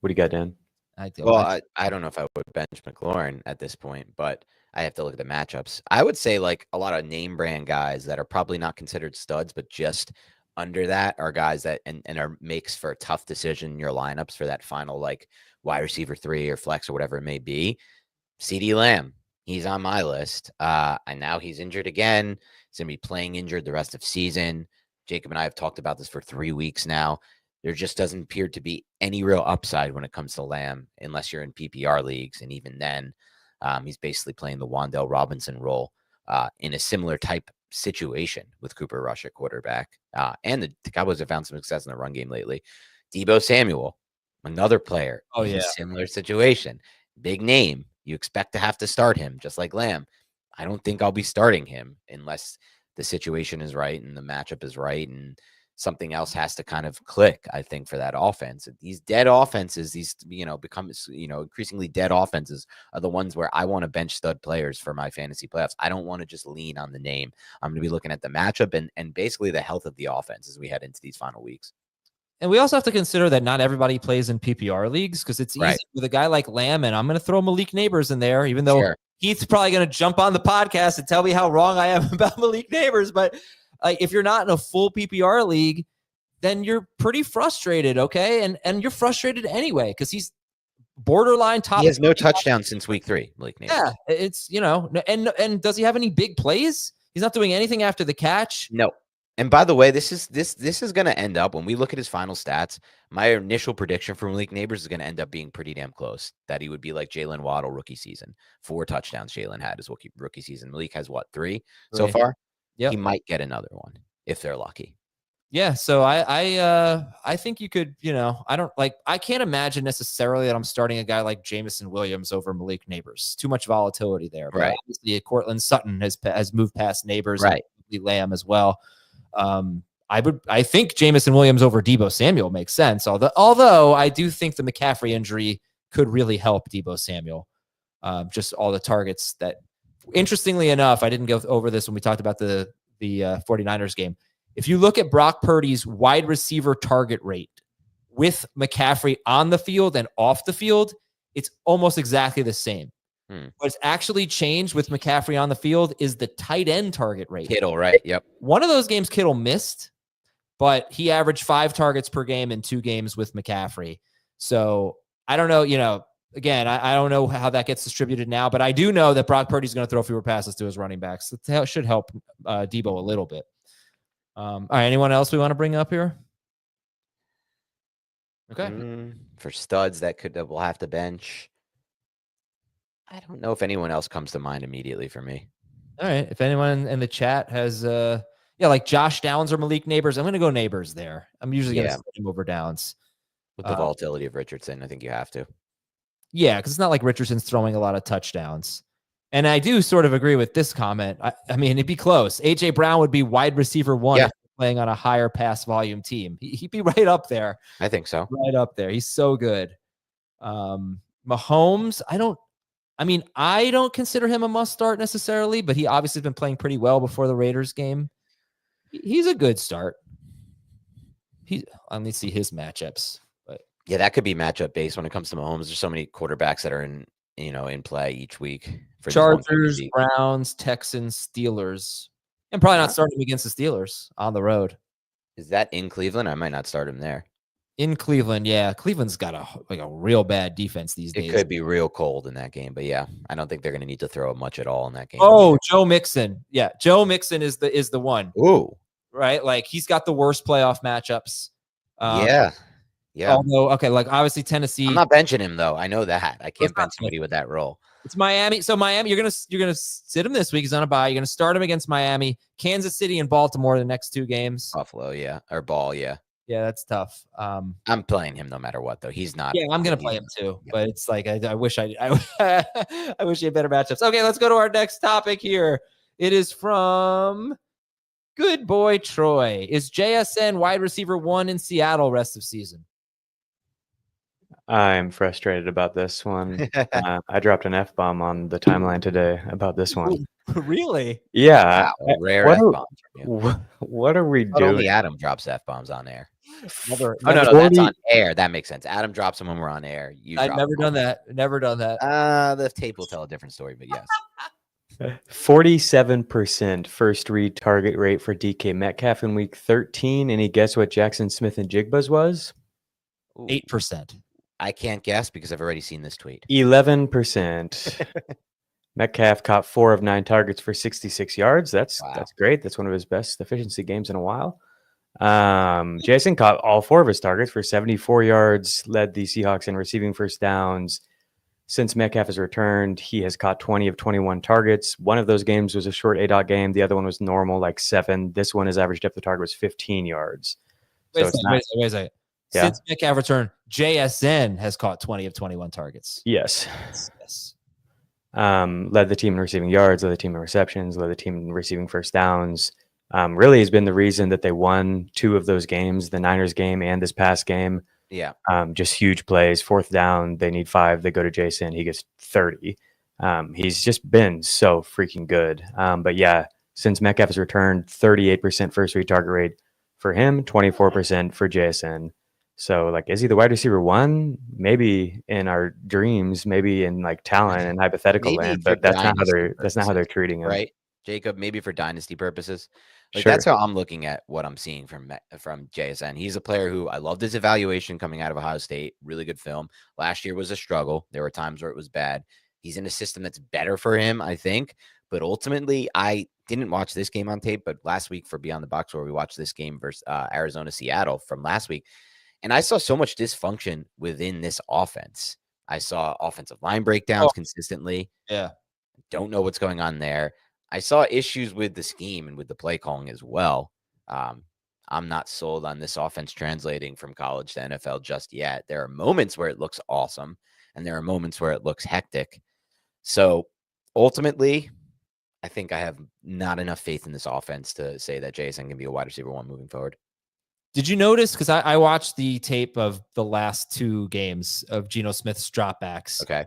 What do you got, Dan? I don't know if I would bench McLaurin at this point, but I have to look at the matchups. I would say like a lot of name brand guys that are probably not considered studs, but just under that are guys that and are makes for a tough decision in your lineups for that final like wide receiver 3 or flex or whatever it may be. CeeDee Lamb, he's on my list. And now he's injured again. He's going to be playing injured the rest of season. Jacob and I have talked about this for 3 weeks now. There just doesn't appear to be any real upside when it comes to Lamb, unless you're in PPR leagues. And even then, he's basically playing the Wan'Dale Robinson role in a similar type situation with Cooper Rush at quarterback. And the Cowboys have found some success in the run game lately. Deebo Samuel, another player in a similar situation. Big name. You expect to have to start him, just like Lamb. I don't think I'll be starting him unless the situation is right and the matchup is right and something else has to kind of click, I think, for that offense. These dead offenses, become increasingly dead offenses are the ones where I want to bench stud players for my fantasy playoffs. I don't want to just lean on the name. I'm going to be looking at the matchup and basically the health of the offense as we head into these final weeks. And we also have to consider that not everybody plays in PPR leagues because it's easy with a guy like Lamb, and I'm going to throw Malik Neighbors in there, even though Heath's probably going to jump on the podcast and tell me how wrong I am about Malik Neighbors. But if you're not in a full PPR league, then you're pretty frustrated, okay? And you're frustrated anyway because he's borderline top. He has no touchdown since week 3, Malik Neighbors. Yeah, it's, and does he have any big plays? He's not doing anything after the catch. No. And by the way, this is going to end up, when we look at his final stats, my initial prediction for Malik Neighbors is going to end up being pretty damn close, that he would be like Jalen Waddle rookie season. 4 touchdowns Jalen had his rookie season. Malik has what, 3 so far? Yep. He might get another one if they're lucky. Yeah, so I think you could, I can't imagine necessarily that I'm starting a guy like Jameson Williams over Malik Neighbors. Too much volatility there. But Right. obviously Cortland Sutton has moved past Neighbors, Right. and Lamb as well. I think Jameson Williams over Deebo Samuel makes sense. Although I do think the McCaffrey injury could really help Deebo Samuel. Just all the targets that, interestingly enough, I didn't go over this when we talked about the 49ers game. If you look at Brock Purdy's wide receiver target rate with McCaffrey on the field and off the field, it's almost exactly the same. What's actually changed with McCaffrey on the field is the tight end target rate. Kittle, right? Yep. One of those games Kittle missed, but he averaged 5 targets per game in 2 games with McCaffrey. So I don't know, again, I don't know how that gets distributed now, but I do know that Brock Purdy's going to throw fewer passes to his running backs. That should help Deebo a little bit. All right, anyone else we want to bring up here? Okay. For studs that we'll have to bench. I don't know if anyone else comes to mind immediately for me. All right. If anyone in the chat has, like Josh Downs or Malik Neighbors, I'm going to go Neighbors there. I'm usually going to put him over Downs. With the volatility of Richardson, I think you have to. Yeah, because it's not like Richardson's throwing a lot of touchdowns. And I do sort of agree with this comment. I mean, it'd be close. A.J. Brown would be wide receiver 1 if playing on a higher pass volume team. He'd be right up there. I think so. Right up there. He's so good. Mahomes, I don't consider him a must start necessarily, but he obviously has been playing pretty well before the Raiders game. He's a good start. Let me see his matchups. But yeah, that could be matchup based when it comes to Mahomes. There's so many quarterbacks that are in play each week. For Chargers, Browns, Texans, Steelers. And probably not starting him against the Steelers on the road. Is that in Cleveland? I might not start him there. In Cleveland, yeah. Cleveland's got a real bad defense these days. It could be real cold in that game, but yeah, I don't think they're going to need to throw much at all in that game. Oh, either. Joe Mixon. Yeah, Joe Mixon is the one. Ooh. Right? Like, he's got the worst playoff matchups. Yeah. Although, okay, like, obviously Tennessee. I'm not benching him, though. I know that. I can't bench somebody with that role. It's Miami. So Miami, you're gonna sit him this week. He's on a bye. You're gonna start him against Miami, Kansas City, and Baltimore the next 2 games. Buffalo, yeah, or Ball, yeah. Yeah, that's tough. I'm playing him no matter what, though. He's not. Yeah, I'm gonna play him too. Yeah. But it's like I wish I wish he had better matchups. Okay, let's go to our next topic here. It is from Good Boy Troy. Is JSN wide receiver 1 in Seattle rest of season? I'm frustrated about this one. I dropped an F-bomb on the timeline today about this one. Really? Yeah. Wow, rare F-bomb from you. What are we doing? Only Adam drops F-bombs on air. Never. Oh, no, that's on air. That makes sense. Adam drops them when we're on air. I've never done that. Never done that. The tape will tell a different story, but yes. 47% first read target rate for DK Metcalf in week 13. Any guess what Jaxon Smith-Njigba's was? 8%. I can't guess because I've already seen this tweet. 11%. Metcalf caught 4 of 9 targets for 66 yards. That's great. That's one of his best efficiency games in a while. Jason caught all 4 of his targets for 74 yards, led the Seahawks in receiving first downs. Since Metcalf has returned, he has caught 20 of 21 targets. One of those games was a short ADOT game. The other one was normal, like 7. This one, his average depth of target was 15 yards. Wait a second. Yeah. Since Metcalf returned, JSN has caught 20 of 21 targets. Yes. Led the team in receiving yards, led the team in receptions, led the team in receiving first downs. Really has been the reason that they won 2 of those games, the Niners game and this past game. Yeah. Just huge plays. 4th down, they need 5. They go to Jason. He gets 30. He's just been so freaking good. But yeah, since Metcalf has returned, 38% first read target rate for him, 24% for JSN. So, like, is he the wide receiver 1? Maybe in our dreams, maybe in like talent and hypothetical land, but that's not how they're treating him, right? Jacob, maybe for dynasty purposes. Like, sure. That's how I'm looking at what I'm seeing from JSN. He's a player who I loved his evaluation coming out of Ohio State. Really good film. Last year was a struggle. There were times where it was bad. He's in a system that's better for him, I think. But ultimately, I didn't watch this game on tape. But last week for Beyond the Box, where we watched this game versus Arizona Seattle from last week. And I saw so much dysfunction within this offense. I saw offensive line breakdowns consistently. Yeah. Don't know what's going on there. I saw issues with the scheme and with the play calling as well. I'm not sold on this offense translating from college to NFL just yet. There are moments where it looks awesome, and there are moments where it looks hectic. So ultimately, I think I have not enough faith in this offense to say that JSN can be a wide receiver 1 moving forward. Did you notice? Because I watched the tape of the last 2 games of Geno Smith's dropbacks. Okay.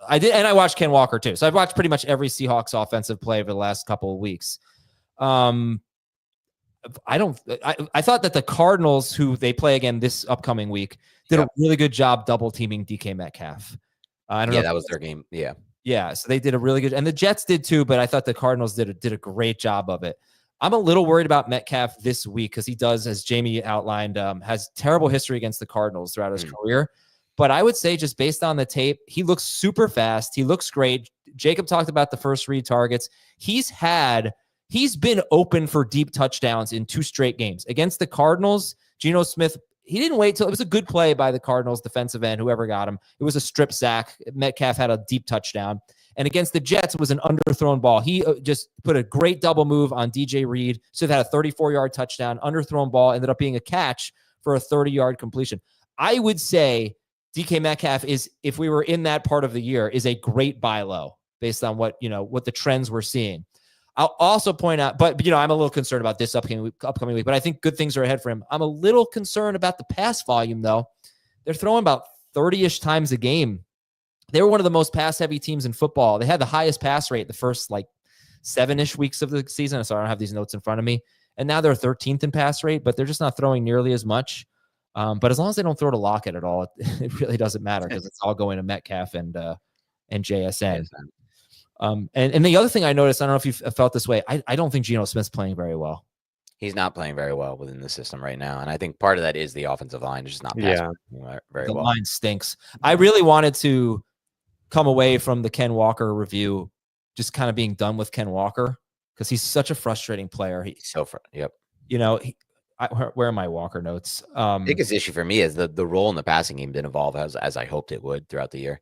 I did, and I watched Ken Walker too. So I've watched pretty much every Seahawks offensive play over the last couple of weeks. I thought that the Cardinals, who they play again this upcoming week, did a really good job double teaming DK Metcalf. I don't know. That was their game. Yeah. Yeah. So they did a really good, and the Jets did too, but I thought the Cardinals did a great job of it. I'm a little worried about Metcalf this week because he does, as Jamie outlined, has terrible history against the Cardinals throughout his career. But I would say just based on the tape, he looks super fast. He looks great. Jacob talked about the first read targets. He's been open for deep touchdowns in 2 straight games. Against the Cardinals, Geno Smith, he didn't wait till it was a good play by the Cardinals defensive end, whoever got him. It was a strip sack. Metcalf had a deep touchdown. And against the Jets, it was an underthrown ball. He just put a great double move on DJ Reed. So they had a 34-yard touchdown, underthrown ball, ended up being a catch for a 30-yard completion. I would say DK Metcalf is, if we were in that part of the year, is a great buy low based on what the trends we're seeing. I'll also point out, but I'm a little concerned about this upcoming week, but I think good things are ahead for him. I'm a little concerned about the pass volume, though. They're throwing about 30-ish times a game. They were one of the most pass-heavy teams in football. They had the highest pass rate the first 7-ish weeks of the season. So I don't have these notes in front of me. And now they're 13th in pass rate, but they're just not throwing nearly as much. But as long as they don't throw to Lockett at all, it really doesn't matter because it's all going to Metcalf and JSN. And the other thing I noticed, I don't know if you felt this way, I don't think Geno Smith's playing very well. He's not playing very well within the system right now. And I think part of that is the offensive line. It's just not passing very well. The line stinks. I really wanted to come away from the Ken Walker review just kind of being done with Ken Walker because he's such a frustrating player. He's so yep. Where are my Walker notes? Biggest issue for me is the role in the passing game didn't evolve as I hoped it would throughout the year.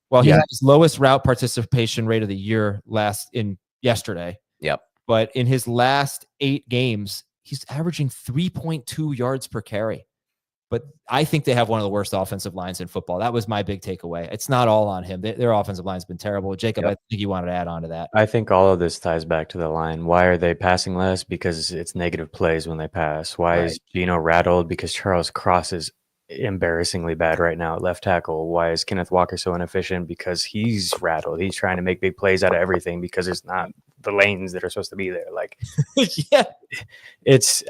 Well, he had his lowest route participation rate of the year yesterday. Yep. But in his last 8 games, he's averaging 3.2 yards per carry. But I think they have one of the worst offensive lines in football. That was my big takeaway. It's not all on him. Their offensive line's been terrible. Jacob, I think you wanted to add on to that. I think all of this ties back to the line. Why are they passing less? Because it's negative plays when they pass. Why is Geno rattled? Because Charles Cross is embarrassingly bad right now at left tackle. Why is Kenneth Walker so inefficient? Because he's rattled. He's trying to make big plays out of everything because there's not the lanes that are supposed to be there. I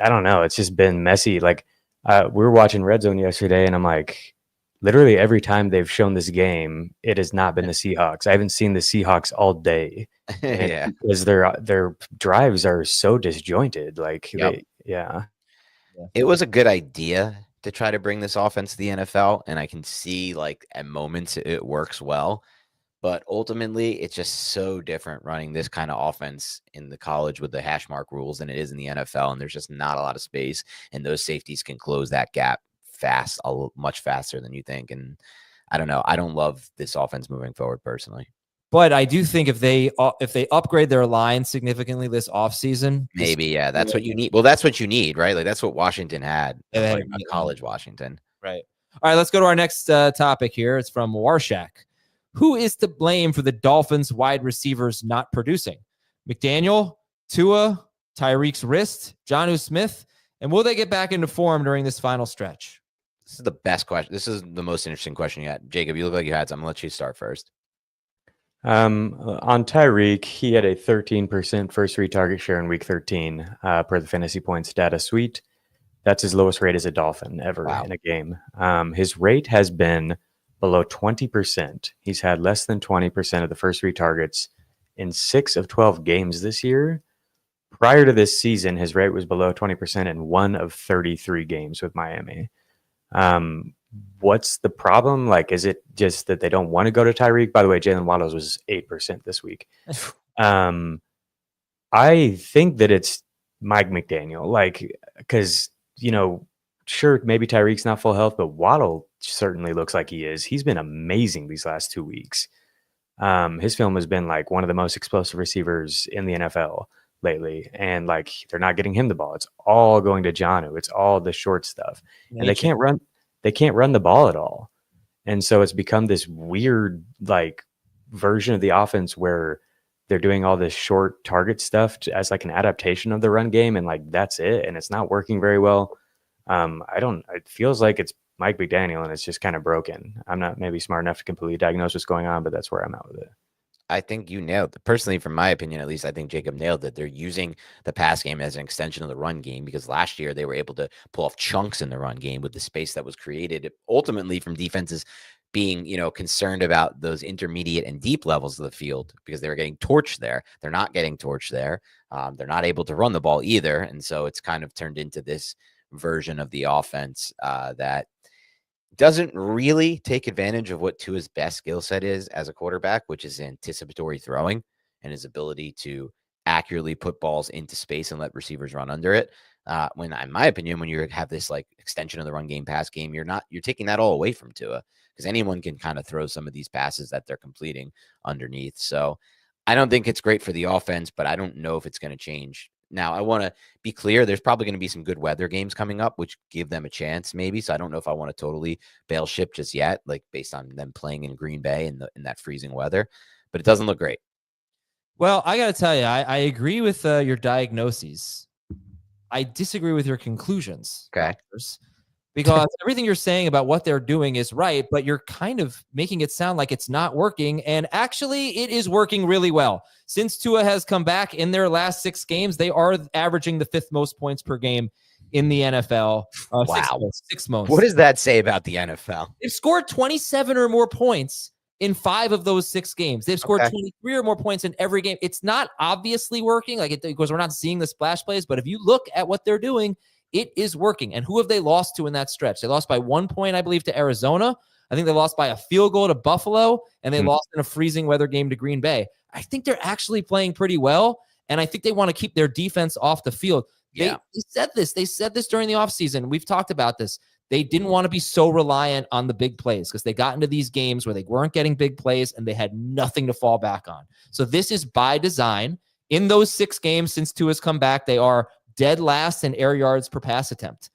don't know. It's just been messy. We were watching Red Zone yesterday, and I'm like, literally every time they've shown this game, it has not been the Seahawks. I haven't seen the Seahawks all day. Because their drives are so disjointed. It was a good idea to try to bring this offense to the NFL, and I can see at moments it works well. But ultimately, it's just so different running this kind of offense in the college with the hash mark rules than it is in the NFL. And there's just not a lot of space. And those safeties can close that gap much faster than you think. And I don't know. I don't love this offense moving forward personally. But I do think if they upgrade their line significantly this offseason, maybe, that's what you need. Well, that's what you need, right? That's what Washington had. College Washington. Right. All right, let's go to our next topic here. It's from Warshak. Who is to blame for the Dolphins wide receivers not producing? McDaniel, Tua, Tyreek's wrist, Jonnu Smith, and will they get back into form during this final stretch? This is the best question. This is the most interesting question you had. Jacob, you look like you had some. I'm going to let you start first. On Tyreek, he had a 13% first read target share in week 13 per the fantasy points data suite. That's his lowest rate as a Dolphin ever in a game. His rate has been below 20%. He's had less than 20% of the first read targets in 6 of 12 games this year. Prior to this season, his rate was below 20% in 1 of 33 games with Miami. What's the problem? Is it just that they don't want to go to Tyreek? By the way, Jalen Waddles was 8% this week. I think that it's Mike McDaniel, because, sure, maybe Tyreek's not full health, but Waddle certainly looks like he is. He's been amazing these last 2 weeks. His film has been one of the most explosive receivers in the NFL. lately, and like they're not getting him the ball. It's all going to Jonnu. It's all the short stuff, and they can't run. They can't run the ball at all, and so it's become this weird like version of the offense where they're doing all this short target stuff as like an adaptation of the run game, and like that's it, and it's not working very well. It feels like it's Mike McDaniel, and it's just kind of broken. I'm not maybe smart enough to completely diagnose what's going on, but that's where I'm at with it. I think you nailed it. Personally, from my opinion, at least, I think Jacob nailed it. They're using the pass game as an extension of the run game because last year they were able to pull off chunks in the run game with the space that was created ultimately from defenses being, concerned about those intermediate and deep levels of the field because they were getting torched there. They're not getting torched there. They're not able to run the ball either. And so it's kind of turned into this version of the offense that doesn't really take advantage of what Tua's best skill set is as a quarterback, which is anticipatory throwing and his ability to accurately put balls into space and let receivers run under it. When, in my opinion, when you have this like extension of the run game, pass game, you're taking that all away from Tua because anyone can kind of throw some of these passes that they're completing underneath. So I don't think it's great for the offense, but I don't know if it's going to change. Now, I want to be clear. There's probably going to be some good weather games coming up, which give them a chance maybe. So I don't know if I want to totally bail ship just yet, like based on them playing in Green Bay in that freezing weather. But it doesn't look great. Well, I got to tell you, I agree with your diagnoses. I disagree with your conclusions. Okay. Because everything you're saying about what they're doing is right, but you're kind of making it sound like it's not working. And actually, it is working really well. Since Tua has come back in their last 6 games, they are averaging the 5th most points per game in the NFL. Wow. 6 most. What does that say about the NFL? They've scored 27 or more points in 5 of those 6 games. They've scored 23 or more points in every game. It's not obviously working, because we're not seeing the splash plays, but if you look at what they're doing, it is working. And who have they lost to in that stretch? They lost by 1 point, I believe, to Arizona. I think they lost by a field goal to Buffalo, and they lost in a freezing weather game to Green Bay. I think they're actually playing pretty well, and I think they want to keep their defense off the field. They said this. They said this during the offseason. We've talked about this. They didn't want to be so reliant on the big plays because they got into these games where they weren't getting big plays and they had nothing to fall back on. So this is by design. In those 6 games since Tua's come back, they are dead last in air yards per pass attempt.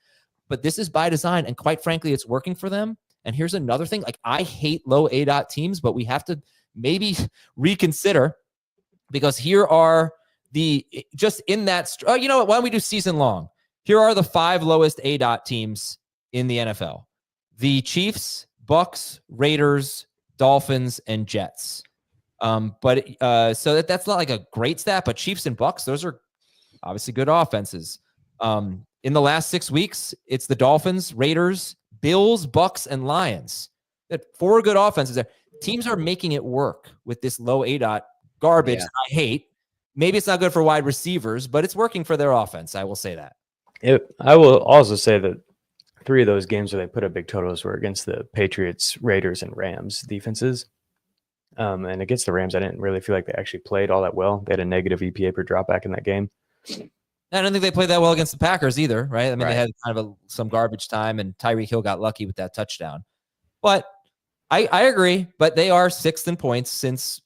But this is by design, and quite frankly, it's working for them. And here's another thing. Like, I hate low ADOT teams, but we have to maybe reconsider because here are just in that, you know what? Why don't we do season long? Here are the 5 lowest ADOT teams in the NFL. The Chiefs, Bucks, Raiders, Dolphins, and Jets. So that's not like a great stat, but Chiefs and Bucks, those are obviously good offenses. In the last 6 weeks, it's the Dolphins, Raiders, Bills, Bucks, and Lions. That 4 good offenses there. Teams are making it work with this low ADOT garbage. Yeah. I hate. Maybe it's not good for wide receivers, but it's working for their offense. I will say that. I will also say that 3 of those games where they put up big totals were against the Patriots, Raiders, and Rams defenses. And against the Rams, I didn't really feel like they actually played all that well. They had a negative EPA per dropback in that game. I don't think they played that well against the Packers either, right? I mean, They had kind of some garbage time, and Tyreek Hill got lucky with that touchdown. But I agree, but they are 6th in points since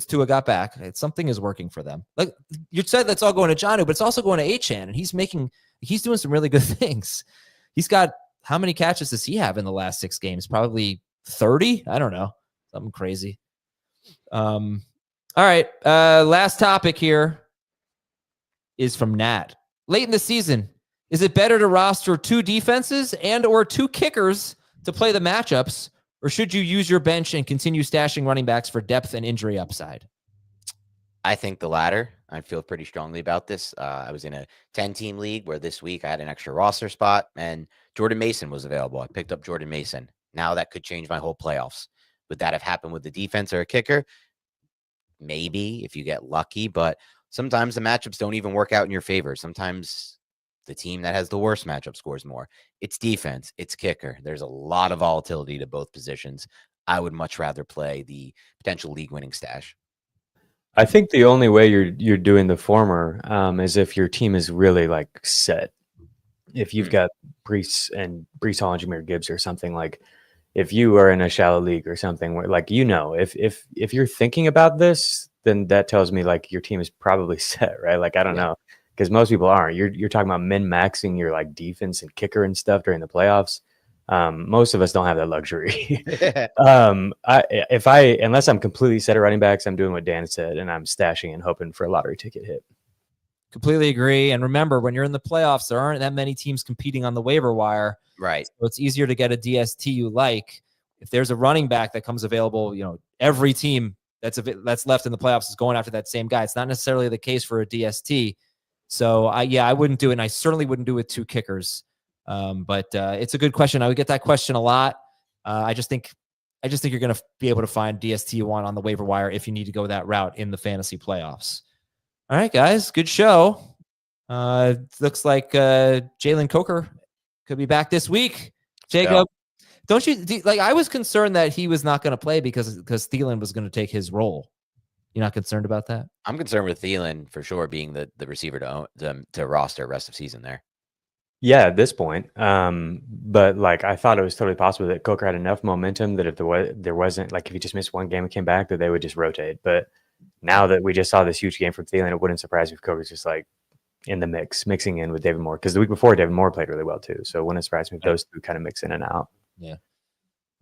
Tua got back. Something is working for them. Like you said, that's all going to Jonnu, but it's also going to Achane, and he's doing some really good things. He's got, how many catches does he have in the last 6 games? Probably 30? I don't know. Something crazy. All right. Last topic here is from Nat. Late in the season, is it better to roster 2 defenses and or 2 kickers to play the matchups, or should you use your bench and continue stashing running backs for depth and injury upside? I think the latter. I feel pretty strongly about this. I was in a 10-team league where this week I had an extra roster spot, and Jordan Mason was available. I picked up Jordan Mason. Now that could change my whole playoffs. Would that have happened with the defense or a kicker? Maybe, if you get lucky, but sometimes the matchups don't even work out in your favor. Sometimes the team that has the worst matchup scores more. It's defense, it's kicker. There's a lot of volatility to both positions. I would much rather play the potential league-winning stash. I think the only way you're doing the former is if your team is really like set. If you've got Bryce Hall and Jahmyr Gibbs or something, like if you are in a shallow league or something where, like, if you're thinking about this, then that tells me like your team is probably set, right? Like, I don't know, because most people aren't. You're talking about min-maxing your like defense and kicker and stuff during the playoffs. Most of us don't have that luxury. Unless I'm completely set at running backs, I'm doing what Dan said, and I'm stashing and hoping for a lottery ticket hit. Completely agree. And remember, when you're in the playoffs, there aren't that many teams competing on the waiver wire. Right. So it's easier to get a DST you like. If there's a running back that comes available, every team that's left in the playoffs is going after that same guy. It's not necessarily the case for a DST. So I wouldn't do it. And I certainly wouldn't do it with 2 kickers. But it's a good question. I would get that question a lot. I just think you're going to be able to find DST you want on the waiver wire if you need to go that route in the fantasy playoffs. All right, guys, good show. Looks like Jalen Coker could be back this week. Jacob, don't you I was concerned that he was not going to play because Thielen was going to take his role. You're not concerned about that? I'm concerned with Thielen for sure being the receiver to roster rest of season there. Yeah, at this point. But like I thought it was totally possible that Coker had enough momentum that if there wasn't, like if he just missed one game and came back, that they would just rotate. But now that we just saw this huge game from Thielen, it wouldn't surprise me if Coker's just like in the mixing in with David Moore. Because the week before, David Moore played really well too. So it wouldn't surprise me if those two kind of mix in and out. Yeah.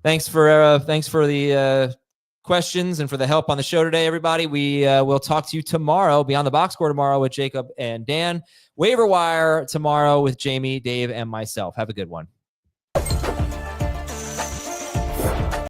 Thanks for the questions and for the help on the show today, everybody. We will talk to you tomorrow, Beyond the Box Score tomorrow with Jacob and Dan. Waiver Wire tomorrow with Jamie, Dave, and myself. Have a good one.